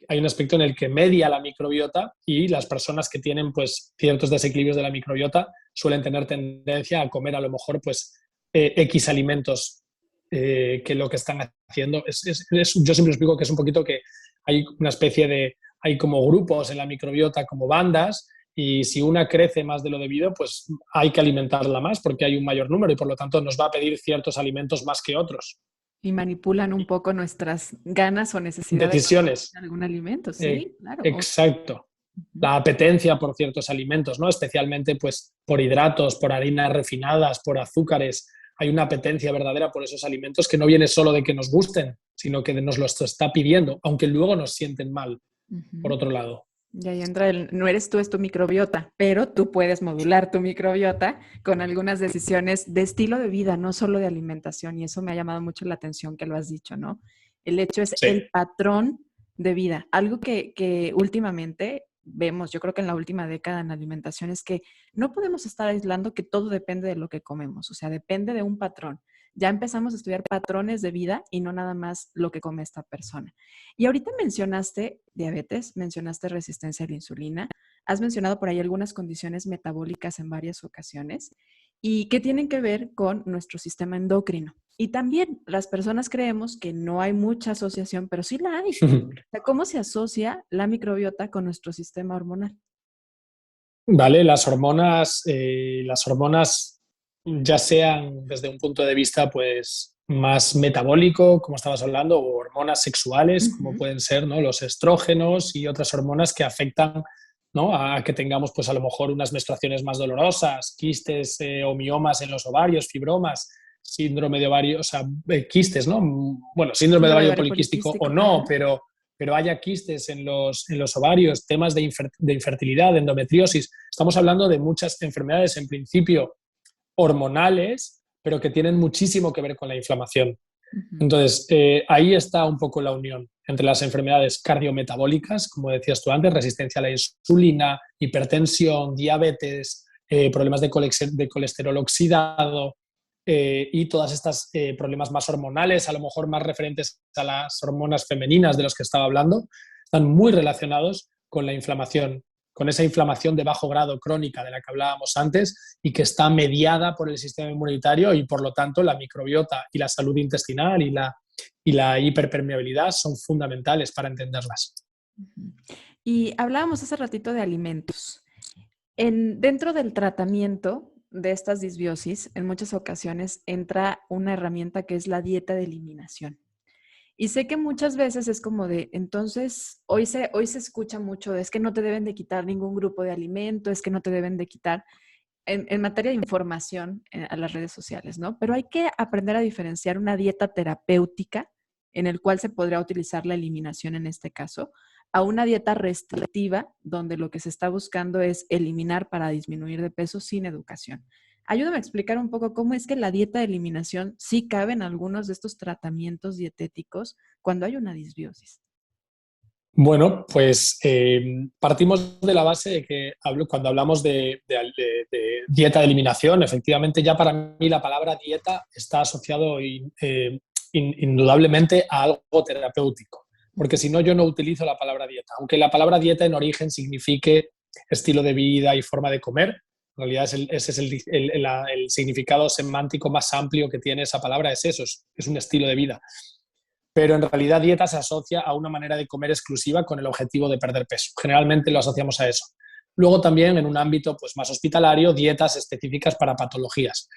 Speaker 2: hay un aspecto en el que media la microbiota, y las personas que tienen pues ciertos desequilibrios de la microbiota suelen tener tendencia a comer a lo mejor pues X alimentos que lo que están haciendo yo siempre explico que es un poquito que hay una especie de, hay como grupos en la microbiota, como bandas, y si una crece más de lo debido, pues hay que alimentarla más porque hay un mayor número y por lo tanto nos va a pedir ciertos alimentos más que otros.
Speaker 1: Y manipulan un poco nuestras ganas o necesidad de consumir
Speaker 2: Decisiones,
Speaker 1: algún alimento, sí, claro.
Speaker 2: exacto.
Speaker 1: Ujú.
Speaker 2: La apetencia por ciertos alimentos, ¿no? Especialmente pues por hidratos, por harinas refinadas, por azúcares. Hay una apetencia verdadera por esos alimentos que no viene solo de que nos gusten, sino que nos los está pidiendo, aunque luego nos sienten mal, por
Speaker 1: Ujú.
Speaker 2: otro lado.
Speaker 1: Y ahí entra no eres tú, es tu microbiota, pero tú puedes modular tu microbiota con algunas decisiones de estilo de vida, no solo de alimentación. Y eso me ha llamado mucho la atención que lo has dicho, ¿no? El hecho es
Speaker 2: Sí.
Speaker 1: el patrón de vida. Algo que últimamente vemos, yo creo que en la última década en la alimentación, es que no podemos estar aislando que todo depende de lo que comemos, o sea, depende de un patrón. Ya empezamos a estudiar patrones de vida y no nada más lo que come esta persona. Y ahorita mencionaste diabetes, mencionaste resistencia a la insulina, has mencionado por ahí algunas condiciones metabólicas en varias ocasiones y que tienen que ver con nuestro sistema endocrino. Y también las personas creemos que no hay mucha asociación, pero sí la hay. O sea, ¿cómo se asocia la microbiota con nuestro sistema hormonal?
Speaker 2: Vale, las hormonas, ya sean desde un punto de vista pues más metabólico, como estabas hablando, o hormonas sexuales, como
Speaker 1: Ujú.
Speaker 2: pueden ser, ¿no? Los estrógenos y otras hormonas que afectan, ¿no? A que tengamos pues a lo mejor unas menstruaciones más dolorosas, quistes o miomas en los ovarios, fibromas, síndrome de ovario, o sea, quistes, ¿no? Bueno, síndrome de
Speaker 1: Síndrome de
Speaker 2: ovario
Speaker 1: ovario
Speaker 2: poliquístico o
Speaker 1: poliquístico.
Speaker 2: no,
Speaker 1: Ajá.
Speaker 2: pero haya quistes en los ovarios, temas de infertilidad, de endometriosis. Estamos hablando de muchas enfermedades, en principio hormonales, pero que tienen muchísimo que ver con la inflamación.
Speaker 1: Ujú.
Speaker 2: Entonces, ahí está un poco la unión entre las enfermedades cardiometabólicas, como decías tú antes, resistencia a la insulina, hipertensión, diabetes, problemas de colesterol oxidado, y todas estas problemas más hormonales, a lo mejor más referentes a las hormonas femeninas de los que estaba hablando, están muy relacionados con la inflamación, con esa inflamación de bajo grado crónica de la que hablábamos antes y que está mediada por el sistema inmunitario, y por lo tanto la microbiota y la salud intestinal y la hiperpermeabilidad son fundamentales para entenderlas.
Speaker 1: Ujú. Y hablábamos hace ratito de alimentos. Dentro del tratamiento de estas disbiosis, en muchas ocasiones entra una herramienta que es la dieta de eliminación. Y sé que muchas veces es como de, entonces, hoy se escucha mucho de, es que no te deben de quitar ningún grupo de alimento, es que no te deben de quitar, en materia de información a las redes sociales, ¿no? Pero hay que aprender a diferenciar una dieta terapéutica en el cual se podría utilizar la eliminación en este caso, a una dieta restrictiva, donde lo que se está buscando es eliminar para disminuir de peso sin educación. Ayúdame a explicar un poco cómo es que la dieta de eliminación sí cabe en algunos de estos tratamientos dietéticos cuando hay una disbiosis.
Speaker 2: Bueno, pues partimos de la base de que cuando hablamos de dieta de eliminación, efectivamente ya para mí la palabra dieta está asociado indudablemente a algo terapéutico, porque si no yo no utilizo la palabra dieta, aunque la palabra dieta en origen signifique estilo de vida y forma de comer. En realidad ese es el significado semántico más amplio que tiene esa palabra, es eso, es un estilo de vida. Pero en realidad dieta se asocia a una manera de comer exclusiva con el objetivo de perder peso. Generalmente lo asociamos a eso. Luego también en un ámbito pues, más hospitalario, dietas específicas para patologías.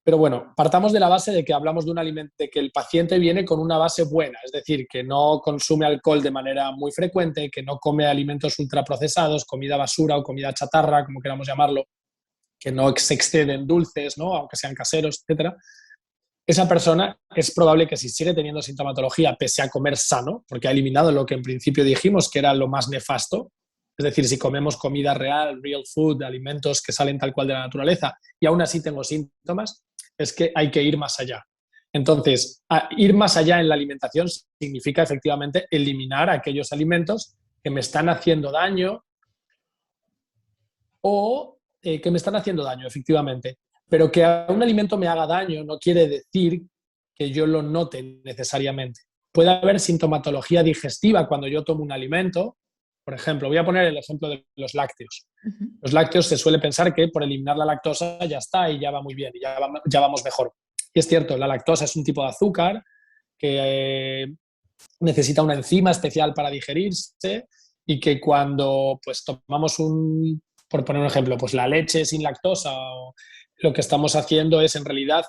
Speaker 2: Pero bueno, partamos de la base de que hablamos de un alimento, de que el paciente viene con una base buena, es decir, que no consume alcohol de manera muy frecuente, que no come alimentos ultraprocesados, comida basura o comida chatarra, como queramos llamarlo, que no se excede en dulces, ¿no? Aunque sean caseros, etcétera. Esa persona es probable que si sigue teniendo sintomatología pese a comer sano, porque ha eliminado lo que en principio dijimos que era lo más nefasto, es decir, si comemos comida real, real food, alimentos que salen tal cual de la naturaleza y aún así tengo síntomas, es que hay que ir más allá. Entonces, ir más allá en la alimentación significa efectivamente eliminar aquellos alimentos que me están haciendo daño o que me están haciendo daño, efectivamente. Pero que a un alimento me haga daño no quiere decir que yo lo note necesariamente. Puede haber sintomatología digestiva cuando yo tomo un alimento. Por ejemplo, voy a poner el ejemplo de los lácteos. Los lácteos se suele pensar que por eliminar la lactosa ya está y ya va muy bien, y ya vamos mejor. Y es cierto, la lactosa es un tipo de azúcar que necesita una enzima especial para digerirse y que cuando pues, tomamos por poner un ejemplo, pues la leche sin lactosa, lo que estamos haciendo es en realidad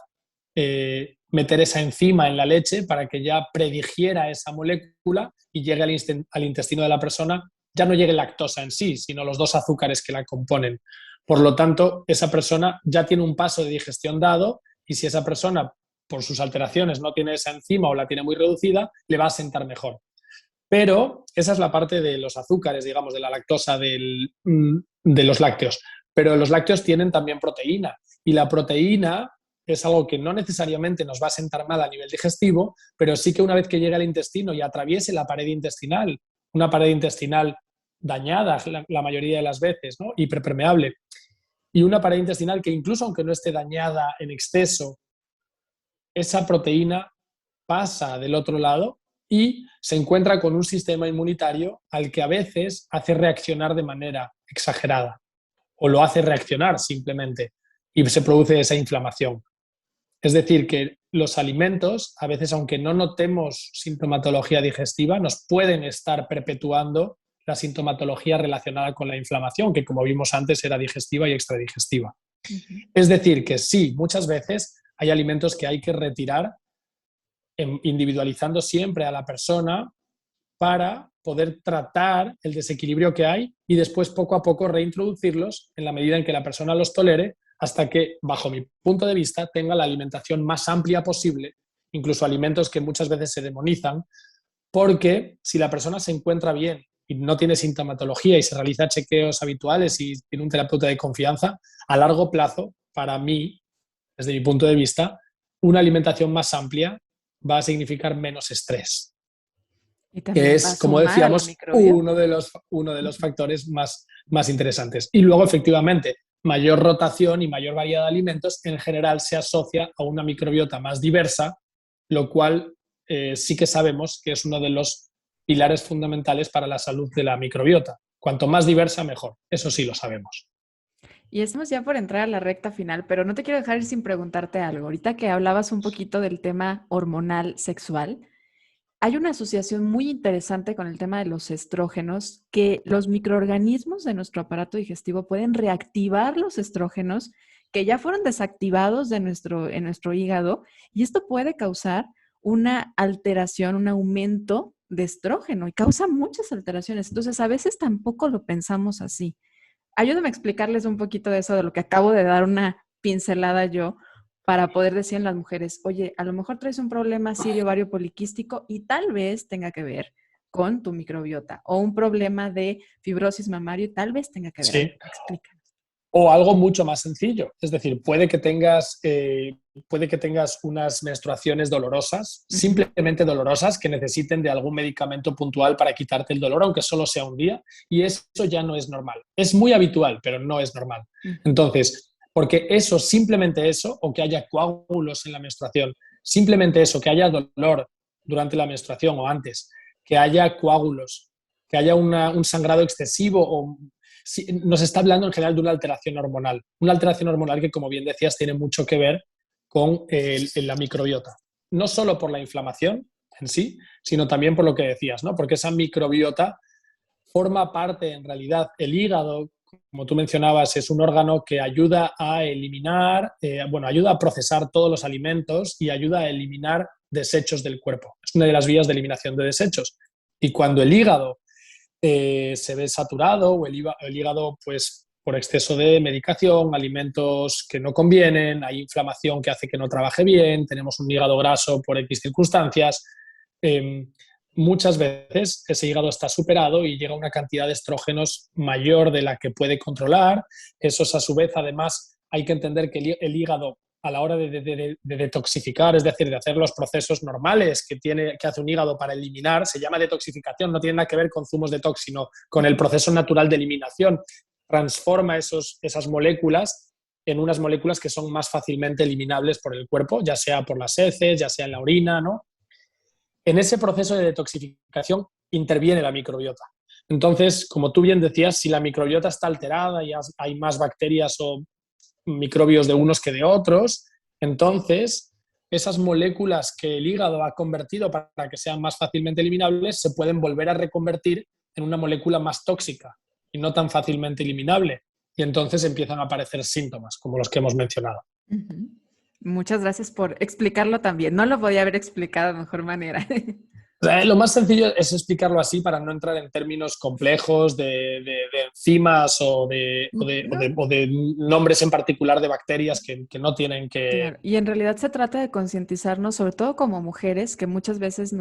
Speaker 2: meter esa enzima en la leche para que ya predigiera esa molécula y llegue al intestino de la persona, ya no llegue lactosa en sí, sino los dos azúcares que la componen. Por lo tanto, esa persona ya tiene un paso de digestión dado y si esa persona, por sus alteraciones, no tiene esa enzima o la tiene muy reducida, le va a sentar mejor. Pero esa es la parte de los azúcares, digamos, de la lactosa de los lácteos. Pero los lácteos tienen también proteína y la proteína es algo que no necesariamente nos va a sentar mal a nivel digestivo, pero sí que una vez que llegue al intestino y atraviese la pared intestinal, una pared intestinal dañada la mayoría de las veces, ¿no? Hiperpermeable, y una pared intestinal que incluso aunque no esté dañada en exceso, esa proteína pasa del otro lado y se encuentra con un sistema inmunitario al que a veces hace reaccionar de manera exagerada o lo hace reaccionar simplemente y se produce esa inflamación. Es decir, que los alimentos, a veces aunque no notemos sintomatología digestiva, nos pueden estar perpetuando la sintomatología relacionada con la inflamación, que como vimos antes era digestiva y extradigestiva. Es decir, que sí, muchas veces hay alimentos que hay que retirar individualizando siempre a la persona para poder tratar el desequilibrio que hay y después poco a poco reintroducirlos en la medida en que la persona los tolere hasta que, bajo mi punto de vista, tenga la alimentación más amplia posible, incluso alimentos que muchas veces se demonizan, porque si la persona se encuentra bien y no tiene sintomatología y se realiza chequeos habituales y tiene un terapeuta de confianza, a largo plazo, para mí, desde mi punto de vista, una alimentación más amplia va a significar menos estrés, que es, como decíamos, uno de los factores más interesantes. Y luego, efectivamente, mayor rotación y mayor variedad de alimentos en general se asocia a una microbiota más diversa, lo cual sí que sabemos que es uno de los pilares fundamentales para la salud de la microbiota. Cuanto más diversa, mejor. Eso sí lo sabemos.
Speaker 1: Y estamos ya por entrar a la recta final, pero no te quiero dejar ir sin preguntarte algo. Ahorita que hablabas un poquito del tema hormonal sexual, hay una asociación muy interesante con el tema de los estrógenos, que los microorganismos de nuestro aparato digestivo pueden reactivar los estrógenos que ya fueron desactivados en nuestro hígado, y esto puede causar una alteración, un aumento de estrógeno y causa muchas alteraciones. Entonces, a veces tampoco lo pensamos así. Ayúdame a explicarles un poquito de eso, de lo que acabo de dar una pincelada yo, para poder decir en las mujeres, oye, a lo mejor traes un problema así de ovario poliquístico y tal vez tenga que ver con tu microbiota, o un problema de fibrosis mamario y tal vez tenga que ver. A
Speaker 2: Sí.
Speaker 1: ver, explícanos.
Speaker 2: O algo mucho más sencillo, es decir, puede que tengas unas menstruaciones dolorosas, simplemente dolorosas, que necesiten de algún medicamento puntual para quitarte el dolor, aunque solo sea un día, y eso ya no es normal. Es muy habitual, pero no es normal. Entonces, porque eso, simplemente eso, o que haya coágulos en la menstruación, simplemente eso, que haya dolor durante la menstruación o antes, que haya coágulos, que haya un sangrado excesivo o... Sí, nos está hablando en general de una alteración hormonal que, como bien decías, tiene mucho que ver con la microbiota. No solo por la inflamación en sí, sino también por lo que decías, ¿no? Porque esa microbiota forma parte, en realidad, el hígado, como tú mencionabas, es un órgano que ayuda a eliminar, ayuda a procesar todos los alimentos y ayuda a eliminar desechos del cuerpo. Es una de las vías de eliminación de desechos. Y cuando el hígado se ve saturado o el hígado, pues por exceso de medicación, alimentos que no convienen, hay inflamación que hace que no trabaje bien, tenemos un hígado graso por X circunstancias. Muchas veces ese hígado está superado y llega a una cantidad de estrógenos mayor de la que puede controlar. Eso es, a su vez, además, hay que entender que el hígado, a la hora de detoxificar, es decir, de hacer los procesos normales que hace un hígado para eliminar, se llama detoxificación, no tiene nada que ver con zumos detox, sino con el proceso natural de eliminación. Transforma esas moléculas en unas moléculas que son más fácilmente eliminables por el cuerpo, ya sea por las heces, ya sea en la orina, ¿no? En ese proceso de detoxificación interviene la microbiota. Entonces, como tú bien decías, si la microbiota está alterada y hay más bacterias o microbios de unos que de otros, entonces esas moléculas que el hígado ha convertido para que sean más fácilmente eliminables se pueden volver a reconvertir en una molécula más tóxica y no tan fácilmente eliminable. Y entonces empiezan a aparecer síntomas, como los que hemos mencionado.
Speaker 1: Muchas gracias por explicarlo también. No lo podía haber explicado de mejor manera.
Speaker 2: Lo más sencillo es explicarlo así para no entrar en términos complejos de enzimas o de nombres en particular de bacterias que no tienen que...
Speaker 1: Claro. Y en realidad se trata de concientizarnos, sobre todo como mujeres, que muchas veces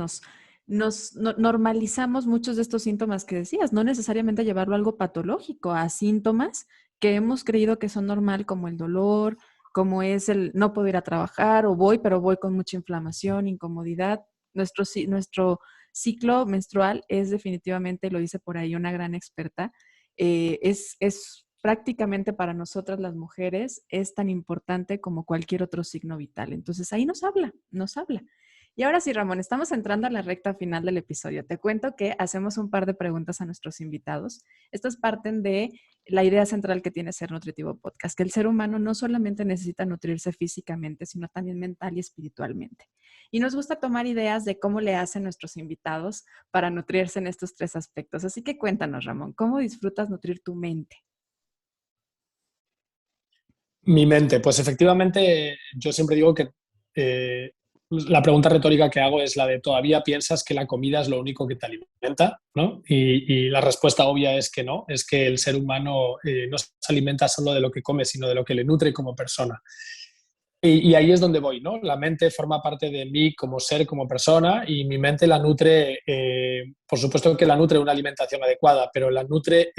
Speaker 1: normalizamos muchos de estos síntomas que decías, no necesariamente llevarlo a algo patológico, a síntomas que hemos creído que son normal, como el dolor, como es el no poder ir a trabajar, o voy, pero voy con mucha inflamación, incomodidad. Nuestro ciclo menstrual es definitivamente, lo dice por ahí una gran experta, es prácticamente para nosotras las mujeres, es tan importante como cualquier otro signo vital. Entonces ahí nos habla, nos habla. Y ahora sí, Ramón, estamos entrando a la recta final del episodio. Te cuento que hacemos un par de preguntas a nuestros invitados. Estas parten de la idea central que tiene Ser Nutritivo Podcast, que el ser humano no solamente necesita nutrirse físicamente, sino también mental y espiritualmente. Y nos gusta tomar ideas de cómo le hacen nuestros invitados para nutrirse en estos tres aspectos. Así que cuéntanos, Ramón, ¿cómo disfrutas nutrir tu mente?
Speaker 2: Mi mente, pues efectivamente yo siempre digo que la pregunta retórica que hago es la de ¿todavía piensas que la comida es lo único que te alimenta? ¿No? Y la respuesta obvia es que no, es que el ser humano no se alimenta solo de lo que come, sino de lo que le nutre como persona. Y ahí es donde voy, ¿no? La mente forma parte de mí como ser, como persona, y mi mente la nutre, por supuesto que la nutre una alimentación adecuada, pero la nutre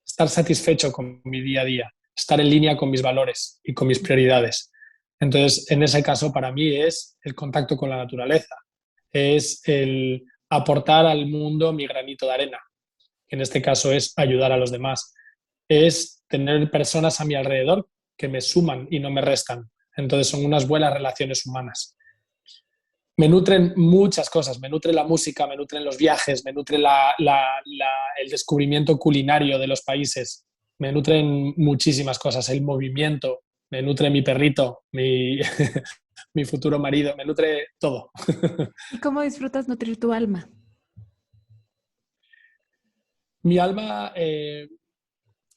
Speaker 2: estar satisfecho con mi día a día, estar en línea con mis valores y con mis prioridades. Entonces, en ese caso, para mí es el contacto con la naturaleza, es el aportar al mundo mi granito de arena, que en este caso es ayudar a los demás, es tener personas a mi alrededor que me suman y no me restan. Entonces, son unas buenas relaciones humanas. Me nutren muchas cosas, me nutre la música, me nutren los viajes, me nutre el descubrimiento culinario de los países, me nutren muchísimas cosas, el movimiento, me nutre mi perrito, mi futuro marido, me nutre todo.
Speaker 1: ¿Y cómo disfrutas nutrir tu alma?
Speaker 2: Mi alma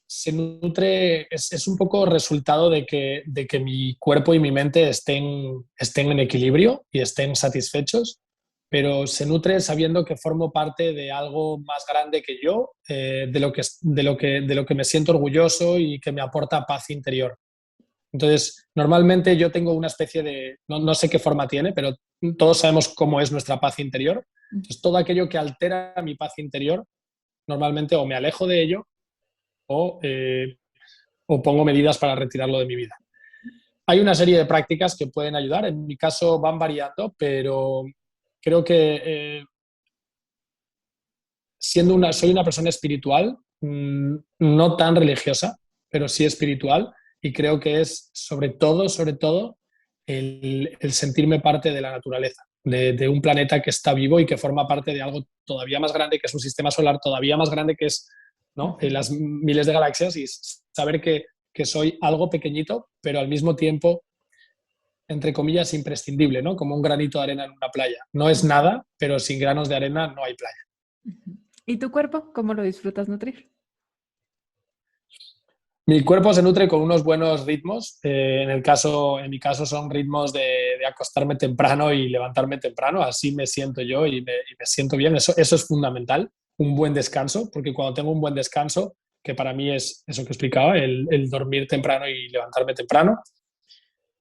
Speaker 2: se nutre, es un poco resultado de que mi cuerpo y mi mente estén en equilibrio y estén satisfechos, pero se nutre sabiendo que formo parte de algo más grande que yo, de lo que me siento orgulloso y que me aporta paz interior. Entonces, normalmente yo tengo una especie de, no sé qué forma tiene, pero todos sabemos cómo es nuestra paz interior. Entonces, todo aquello que altera mi paz interior, normalmente o me alejo de ello o, o pongo medidas para retirarlo de mi vida. Hay una serie de prácticas que pueden ayudar. En mi caso van variando, pero creo que soy una persona espiritual, no tan religiosa, pero sí espiritual, y creo que es sobre todo el sentirme parte de la naturaleza, de un planeta que está vivo y que forma parte de algo todavía más grande, que es un sistema solar todavía más grande, que es, ¿no?, las miles de galaxias, y saber que soy algo pequeñito, pero al mismo tiempo, entre comillas, imprescindible, ¿no? Como un granito de arena en una playa. No es nada, pero sin granos de arena no hay playa.
Speaker 1: ¿Y tu cuerpo? ¿Cómo lo disfrutas nutrir?
Speaker 2: Mi cuerpo se nutre con unos buenos ritmos. En mi caso son ritmos de acostarme temprano y levantarme temprano. Así me siento yo y me siento bien. Eso es fundamental. Un buen descanso, porque cuando tengo un buen descanso, que para mí es eso que explicaba, el dormir temprano y levantarme temprano,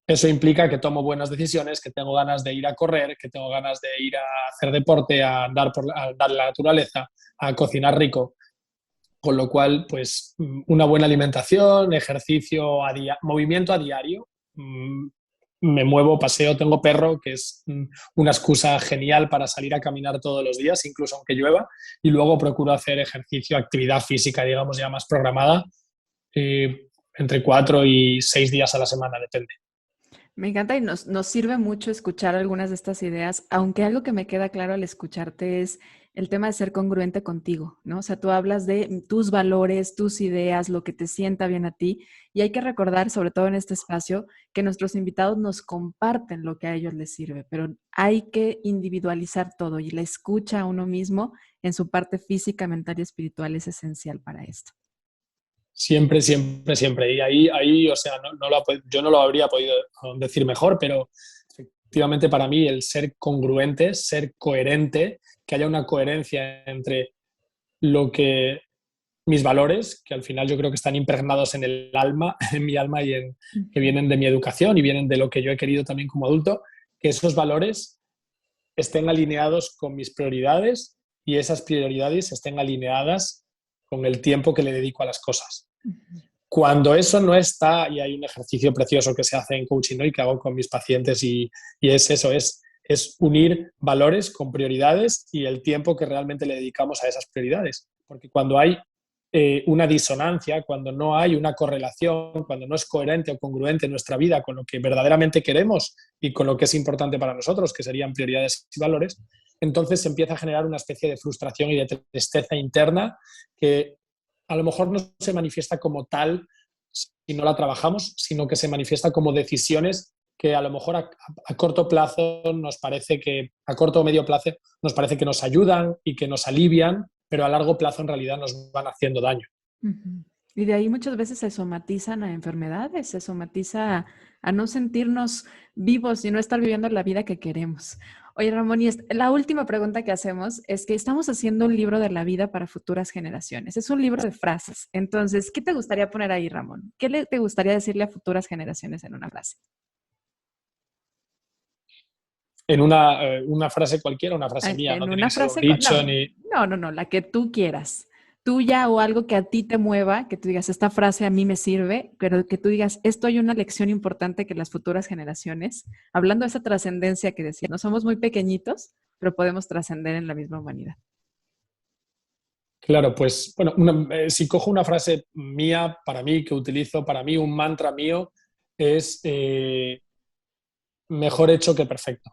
Speaker 2: eso implica que tomo buenas decisiones, que tengo ganas de ir a correr, que tengo ganas de ir a hacer deporte, a andar en la naturaleza, a cocinar rico. Con lo cual, pues una buena alimentación, ejercicio, movimiento a diario. Me muevo, paseo, tengo perro, que es una excusa genial para salir a caminar todos los días, incluso aunque llueva. Y luego procuro hacer ejercicio, actividad física, digamos, ya más programada, entre 4 y 6 días a la semana, depende.
Speaker 1: Me encanta y nos sirve mucho escuchar algunas de estas ideas, aunque algo que me queda claro al escucharte es el tema de ser congruente contigo, ¿no? O sea, tú hablas de tus valores, tus ideas, lo que te sienta bien a ti, y hay que recordar, sobre todo en este espacio, que nuestros invitados nos comparten lo que a ellos les sirve, pero hay que individualizar todo y la escucha a uno mismo en su parte física, mental y espiritual es esencial para esto.
Speaker 2: Siempre, siempre, siempre. Y ahí o sea, yo no lo habría podido decir mejor, pero efectivamente para mí el ser congruente, ser coherente, que haya una coherencia entre lo que mis valores, que al final yo creo que están impregnados en el alma, en mi alma que vienen de mi educación y vienen de lo que yo he querido también como adulto, que esos valores estén alineados con mis prioridades y esas prioridades estén alineadas con el tiempo que le dedico a las cosas. Cuando eso no está, y hay un ejercicio precioso que se hace en coaching, ¿no?, y que hago con mis pacientes, y es eso, es unir valores con prioridades y el tiempo que realmente le dedicamos a esas prioridades. Porque cuando hay una disonancia, cuando no hay una correlación, cuando no es coherente o congruente nuestra vida con lo que verdaderamente queremos y con lo que es importante para nosotros, que serían prioridades y valores, entonces se empieza a generar una especie de frustración y de tristeza interna que a lo mejor no se manifiesta como tal si no la trabajamos, sino que se manifiesta como decisiones que a lo mejor a corto plazo nos parece que, a corto o medio plazo, nos parece que nos ayudan y que nos alivian, pero a largo plazo en realidad nos van haciendo daño.
Speaker 1: Y de ahí muchas veces se somatizan a enfermedades, se somatiza a no sentirnos vivos y no estar viviendo la vida que queremos. Oye, Ramón, y la última pregunta que hacemos es que estamos haciendo un libro de la vida para futuras generaciones. Es un libro de frases. Entonces, ¿qué te gustaría poner ahí, Ramón? ¿Qué te gustaría decirle a futuras generaciones en una frase?
Speaker 2: En una frase cualquiera, una frase mía, no
Speaker 1: En
Speaker 2: tiene
Speaker 1: una
Speaker 2: que ser un
Speaker 1: frase,
Speaker 2: dicho ni...
Speaker 1: no, la que tú quieras. Tuya o algo que a ti te mueva, que tú digas, esta frase a mí me sirve, pero que tú digas, esto hay una lección importante que las futuras generaciones, hablando de esa trascendencia que decía, no somos muy pequeñitos, pero podemos trascender en la misma humanidad.
Speaker 2: Claro, pues bueno, si cojo una frase mía, para mí, que utilizo, para mí un mantra mío es mejor hecho que perfecto.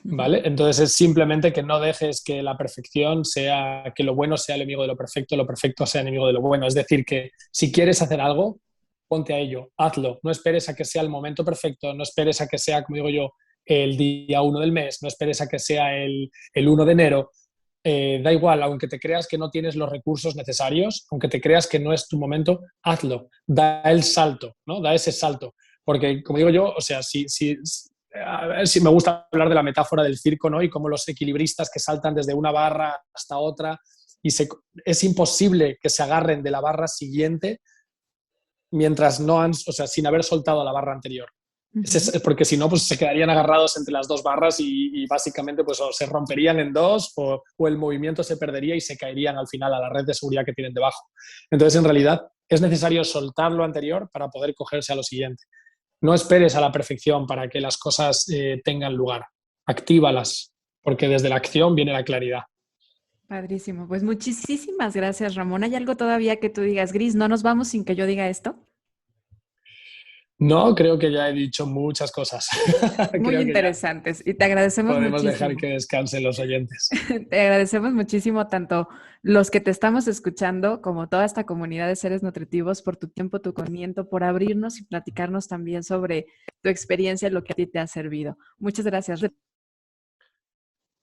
Speaker 2: ¿Vale? Entonces es simplemente que no dejes que la perfección sea, que lo bueno sea el enemigo de lo perfecto sea enemigo de lo bueno. Es decir, que si quieres hacer algo, ponte a ello, hazlo. No esperes a que sea el momento perfecto, no esperes a que sea, como digo yo, el día 1 del mes, no esperes a que sea el 1 de enero. Da igual, aunque te creas que no tienes los recursos necesarios, aunque te creas que no es tu momento, hazlo, da el salto, ¿no? Da ese salto. Porque, como digo yo, o sea, a ver si me gusta hablar de la metáfora del circo, ¿no? Y como los equilibristas que saltan desde una barra hasta otra es imposible que se agarren de la barra siguiente mientras no han, o sea, sin haber soltado la barra anterior. Porque si no, pues se quedarían agarrados entre las dos barras y básicamente pues o se romperían en dos o el movimiento se perdería y se caerían al final a la red de seguridad que tienen debajo. Entonces, en realidad, es necesario soltar lo anterior para poder cogerse a lo siguiente. No esperes a la perfección para que las cosas tengan lugar. Actívalas, porque desde la acción viene la claridad.
Speaker 1: Padrísimo. Pues muchísimas gracias, Ramón. ¿Hay algo todavía que tú digas, Gris, no nos vamos sin que yo diga esto?
Speaker 2: No, creo que ya he dicho muchas cosas.
Speaker 1: Muy interesantes y te agradecemos
Speaker 2: podemos
Speaker 1: muchísimo.
Speaker 2: Dejar que descansen los oyentes.
Speaker 1: Te agradecemos muchísimo tanto los que te estamos escuchando como toda esta comunidad de seres nutritivos por tu tiempo, tu conocimiento, por abrirnos y platicarnos también sobre tu experiencia y lo que a ti te ha servido. Muchas gracias.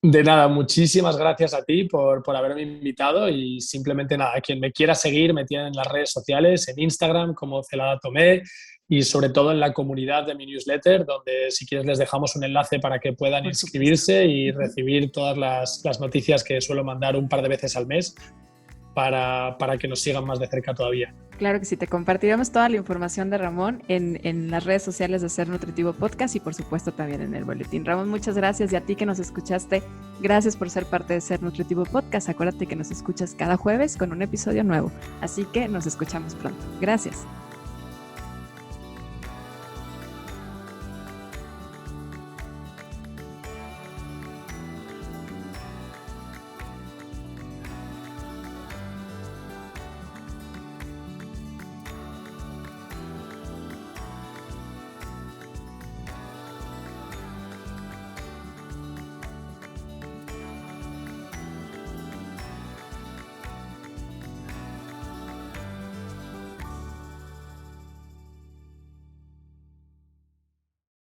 Speaker 2: De nada, muchísimas gracias a ti por haberme invitado y simplemente nada, quien me quiera seguir me tiene en las redes sociales, en Instagram como Celada Tomé y sobre todo en la comunidad de mi newsletter, donde si quieres les dejamos un enlace para que puedan inscribirse y recibir todas las noticias que suelo mandar un par de veces al mes para que nos sigan más de cerca todavía.
Speaker 1: Claro que sí, te compartiremos toda la información de Ramón en las redes sociales de Ser Nutritivo Podcast y por supuesto también en el boletín. Ramón, muchas gracias y a ti que nos escuchaste, gracias por ser parte de Ser Nutritivo Podcast. Acuérdate que nos escuchas cada jueves con un episodio nuevo, así que nos escuchamos pronto. Gracias.